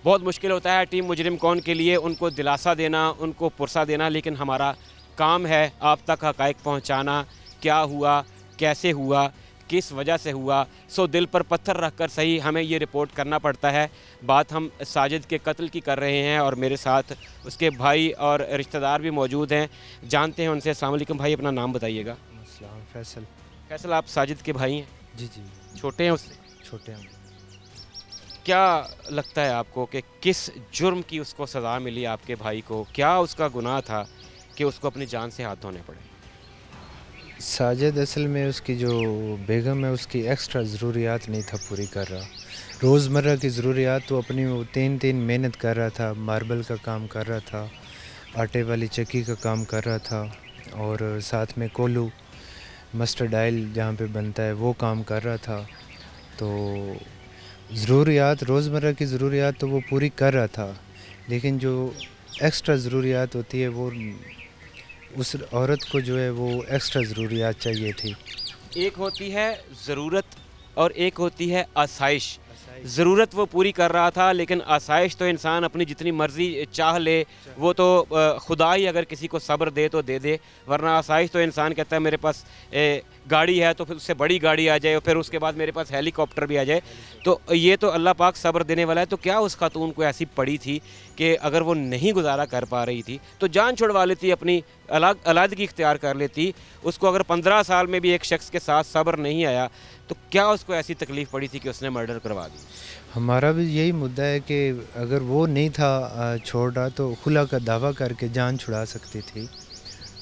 बहुत मुश्किल होता है टीम मुजरिम कौन के लिए उनको दिलासा देना, उनको पुरसा देना, लेकिन हमारा काम है आप तक हक़ाइक़ पहुंचाना, क्या हुआ, कैसे हुआ, किस वजह से हुआ। सो दिल पर पत्थर रख कर सही हमें ये रिपोर्ट करना पड़ता है। बात हम साजिद के कत्ल की कर रहे हैं और मेरे साथ उसके भाई और रिश्तेदार भी मौजूद हैं, जानते हैं उनसे। अस्सलाम वालेकुम भाई, अपना नाम बताइएगा। फैसल। फैसल, आप साजिद के भाई हैं? जी जी। छोटे हैं उससे? छोटे हैं। क्या लगता है आपको कि किस जुर्म की उसको सज़ा मिली आपके भाई को? क्या उसका गुनाह था कि उसको अपनी जान से हाथ धोने पड़े? साजिद असल में उसकी जो बेगम है उसकी एक्स्ट्रा ज़रूरियात नहीं था पूरी कर रहा। रोज़मर्रा की ज़रूरियात तो अपनी वो तीन मेहनत कर रहा था, मार्बल का काम कर रहा था, आटे वाली चक्की का काम कर रहा था, और साथ में कोलू मस्टर्ड ऑयल जहाँ पे बनता है वो काम कर रहा था। तो ज़रूरियात, रोज़मर्रा की ज़रूरियात तो वो पूरी कर रहा था, लेकिन जो एक्स्ट्रा ज़रूरियात होती है वो उस औरत को जो है वो एक्स्ट्रा ज़रूरियात चाहिए थी। एक होती है ज़रूरत और एक होती है आसाइश। ज़रूरत वो पूरी कर रहा था, लेकिन आसाइश तो इंसान अपनी जितनी मर्ज़ी चाह ले, वो तो खुदा ही अगर किसी को सब्र दे तो दे दे, वरना आसाइश तो इंसान कहता है मेरे पास गाड़ी है तो फिर उससे बड़ी गाड़ी आ जाए, और फिर उसके बाद मेरे पास हेलीकॉप्टर भी आ जाए। तो ये तो अल्लाह पाक सब्र देने वाला है। तो क्या उस खातून को ऐसी पड़ी थी कि अगर वो नहीं गुजारा कर पा रही थी तो जान छुड़वा लेती, अपनी अलहदगी इख्तियार कर लेती? उसको अगर 15 साल में भी एक शख्स के साथ सब्र नहीं आया तो क्या उसको ऐसी तकलीफ़ पड़ी थी कि उसने मर्डर करवा दी? हमारा भी यही मुद्दा है कि अगर वो नहीं था छोड़ रहा तो खुला का दावा करके जान छुड़ा सकती थी,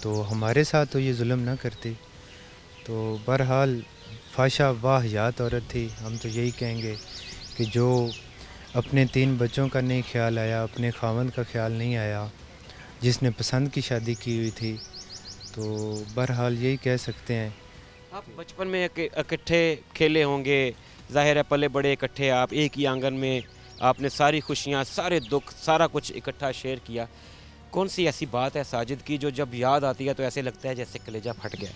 तो हमारे साथ तो ये जुल्म ना करती। तो बहरहाल फाशा वाहियात औरत थी। हम तो यही कहेंगे कि जो अपने 3 बच्चों का नहीं ख्याल आया, अपने खावंद का ख्याल नहीं आया, जिसने पसंद की शादी की हुई थी। तो बहरहाल यही कह सकते हैं। आप बचपन में इकट्ठे खेले होंगे, ज़ाहिर है पले बड़े इकट्ठे, आप एक ही आंगन में, आपने सारी खुशियाँ, सारे दुख, सारा कुछ इकट्ठा शेयर किया। कौन सी ऐसी बात है साजिद की जो जब याद आती है तो ऐसे लगता है जैसे कलेजा फट गया?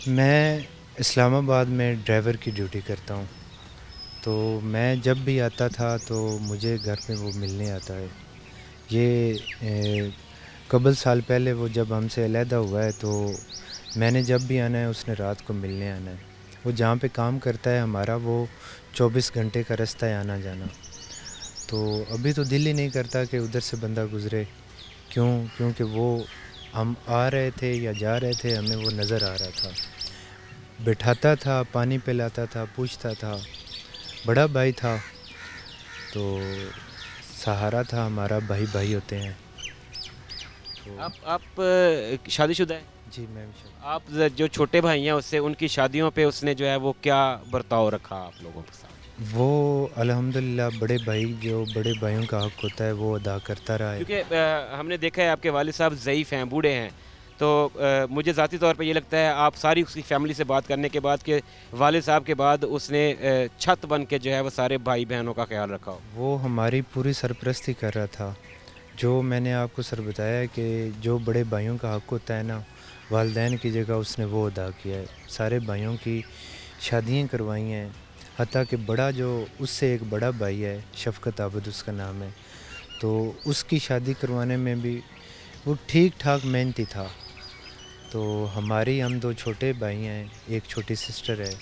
मैं इस्लामाबाद में ड्राइवर की ड्यूटी करता हूँ, तो मैं जब भी आता था तो मुझे घर पे वो मिलने आता है। ये कबल साल पहले वो जब हमसे अलहदा हुआ है, तो मैंने जब भी आना है उसने रात को मिलने आना है। वो जहाँ पे काम करता है हमारा, वो 24 घंटे का रास्ता है आना जाना। तो अभी तो दिल ही नहीं करता कि उधर से बंदा गुज़रे। क्योंकि वो हम आ रहे थे या जा रहे थे, हमें वो नज़र आ रहा था, बिठाता था, पानी पिलाता था, पूछता था, बड़ा भाई था, तो सहारा था हमारा। भाई भाई होते हैं। तो आप शादीशुदा हैं? जी मैं भी आप जो छोटे भाई हैं उससे, उनकी शादियों पे उसने जो है वो क्या बर्ताव रखा आप लोगों के साथ? वो अल्हम्दुलिल्लाह बड़े भाई, जो बड़े भाइयों का हक़ होता है वो अदा करता रहा है। क्योंकि हमने देखा है आपके वालिद साहब ज़ईफ़ हैं, बूढ़े हैं, तो मुझे ज़ाती तौर पे ये लगता है आप सारी उसकी फैमिली से बात करने के बाद कि वालिद साहब के बाद उसने छत बन के जो है वो सारे भाई बहनों का ख्याल रखा हो। वो हमारी पूरी सरपरस्ती कर रहा था। जो मैंने आपको सर बताया है कि जो बड़े भाइयों का हक़ होता है ना, वालिदैन की जगह उसने वो अदा किया है। सारे भाइयों की शादियाँ करवाई हैं, हत्ता कि बड़ा जो उससे एक बड़ा भाई है, शफ़क़त आबद उसका नाम है, तो उसकी शादी करवाने में भी वो ठीक ठाक मेहनती था। तो हम 2 छोटे भाई हैं, एक छोटी सिस्टर है,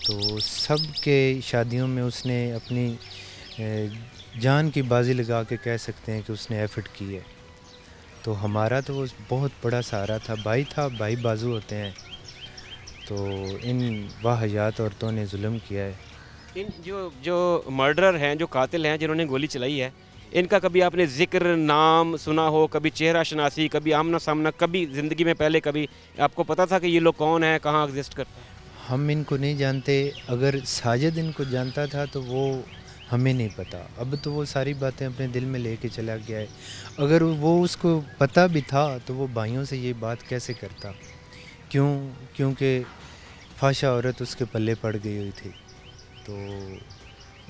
तो सब के शादियों में उसने अपनी जान की बाजी लगा के कह सकते हैं कि उसने एफर्ट की है। तो हमारा तो वो बहुत बड़ा सहारा था, भाई बाजू होते हैं। तो इन वाहियात औरतों ने जुल्म किया है। इन जो मर्डरर हैं, जो कातिल हैं, जिन्होंने गोली चलाई है, इनका कभी आपने ज़िक्र, नाम सुना हो, कभी चेहरा शनासी, कभी आमना सामना, कभी ज़िंदगी में पहले कभी आपको पता था कि ये लोग कौन हैं, कहाँ एग्जिस्ट करते हैं? हम इनको नहीं जानते। अगर साजिद इनको जानता था तो वो हमें नहीं पता। अब तो वो सारी बातें अपने दिल में लेके चला गया है। अगर वो उसको पता भी था तो वो भाइयों से ये बात कैसे करता? क्योंकि फाशा औरत उसके पल्ले पड़ गई हुई थी। तो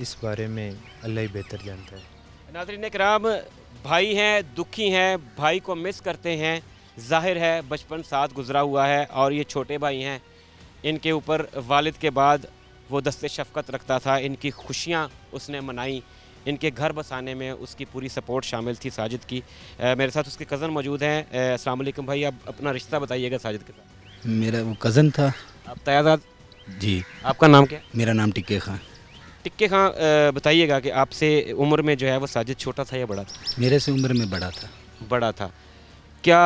इस बारे में अल्लाह ही बेहतर जानता है। नाज़रीन किराम, भाई हैं, दुखी हैं, भाई को मिस करते हैं। ज़ाहिर है बचपन साथ गुज़रा हुआ है और ये छोटे भाई हैं, इनके ऊपर वालिद के बाद वो दस्ते शफ़क़त रखता था, इनकी खुशियाँ उसने मनाई, इनके घर बसाने में उसकी पूरी सपोर्ट शामिल थी साजिद की। मेरे साथ उसके कज़न मौजूद हैं। अस्सलाम वालेकुम भाई, आप अपना रिश्ता बताइएगा साजिद के साथ। मेरा वो कज़न था। आप तयाज़ाद जी। आपका नाम क्या है? मेरा नाम टिक्के खां। टिक्के खां, बताइएगा कि आपसे उम्र में जो है वो साजिद छोटा था या बड़ा था? मेरे से उम्र में बड़ा था। बड़ा था। क्या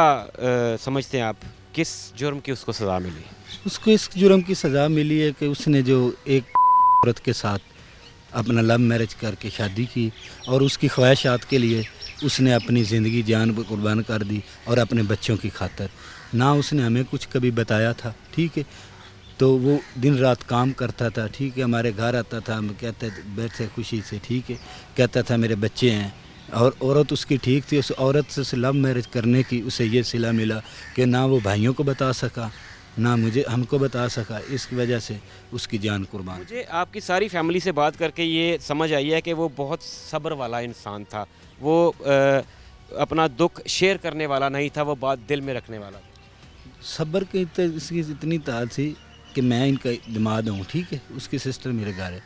समझते हैं आप, किस जुर्म की उसको सज़ा मिली? उसको इस जुर्म की सज़ा मिली है कि उसने जो एक औरत के साथ अपना लव मैरिज करके शादी की और उसकी ख्वाहिशात के लिए उसने अपनी ज़िंदगी जान कुर्बान कर दी और अपने बच्चों की खातर। ना उसने हमें कुछ कभी बताया था, ठीक है, तो वो दिन रात काम करता था, ठीक है, हमारे घर आता था, हम कहते बैठे खुशी से, ठीक है, कहता था मेरे बच्चे हैं। और औरत उसकी ठीक थी, उस औरत से लव मैरिज करने की उसे ये सिला मिला कि ना वो भाइयों को बता सका, ना मुझे हमको बता सका, इस वजह से उसकी जान कुर्बान। मुझे आपकी सारी फैमिली से बात करके ये समझ आई है कि वो बहुत सब्र वाला इंसान था। वो अपना दुख शेयर करने वाला नहीं था, वो बात दिल में रखने वाला था। सब्र की इसकी इतनी ताद थी कि मैं इनका दिमाग हूँ, ठीक है, उसकी सिस्टर मेरे घर है,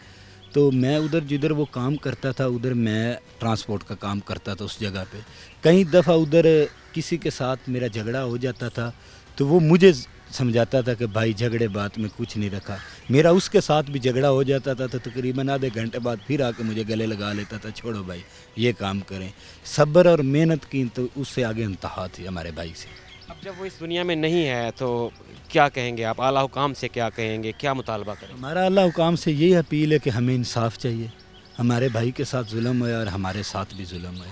तो मैं उधर जिधर वो काम करता था उधर मैं ट्रांसपोर्ट का काम करता था उस जगह पे। कई दफ़ा उधर किसी के साथ मेरा झगड़ा हो जाता था तो वो मुझे समझाता था कि भाई झगड़े बात में कुछ नहीं रखा। मेरा उसके साथ भी झगड़ा हो जाता था तो तकरीबन आधे घंटे बाद फिर आके मुझे गले लगा लेता था, छोड़ो भाई ये काम करें। सब्र और मेहनत की तो उससे आगे इंतहा थी हमारे भाई से। अब जब वो इस दुनिया में नहीं है तो क्या कहेंगे आप? आला हुकाम से क्या कहेंगे, क्या मुतालबा करें? हमारा अल्लाह हुकाम से यही अपील है कि हमें इंसाफ चाहिए। हमारे भाई के साथ जुल्म हुआ और हमारे साथ भी जुल्म हुआ,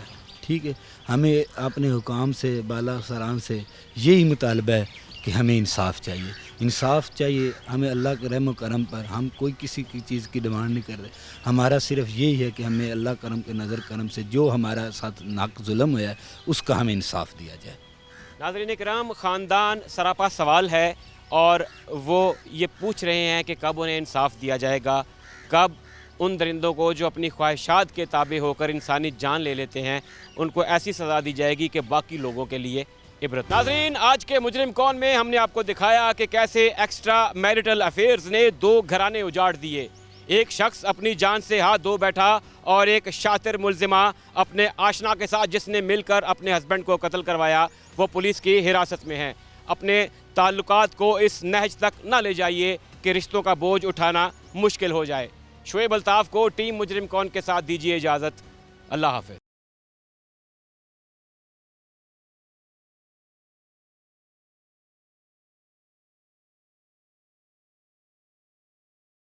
ठीक है। हमें अपने हुकाम से, बाला सरान से यही मुतालबा है کہ ہمیں انصاف چاہیے، انصاف چاہیے ہمیں اللہ کے رحم و کرم پر. ہم کوئی کسی کی چیز کی ڈیمانڈ نہیں کر رہے، ہمارا صرف یہی ہے کہ ہمیں اللہ کرم کے نظر کرم سے جو ہمارا ساتھ ناک ظلم ہوا ہے اس کا ہمیں انصاف دیا جائے. ناظرین کرام، خاندان سراپا سوال ہے اور وہ یہ پوچھ رہے ہیں کہ کب انہیں انصاف دیا جائے گا، کب ان درندوں کو جو اپنی خواہشات کے تابع ہو کر انسانی جان لے لیتے ہیں ان کو ایسی سزا دی جائے گی کہ باقی لوگوں کے لیے عبرت. ناظرین، آج کے مجرم کون میں ہم نے آپ کو دکھایا کہ کیسے ایکسٹرا میرٹل افیئرز نے 2 گھرانے اجاڑ دیے. ایک شخص اپنی جان سے ہاتھ دھو بیٹھا اور ایک شاطر ملزمہ اپنے آشنا کے ساتھ جس نے مل کر اپنے ہسبینڈ کو قتل کروایا وہ پولیس کی حراست میں ہے. اپنے تعلقات کو اس نہج تک نہ لے جائیے کہ رشتوں کا بوجھ اٹھانا مشکل ہو جائے. شعیب الطاف کو ٹیم مجرم کون کے ساتھ دیجیے اجازت. اللہ حافظ.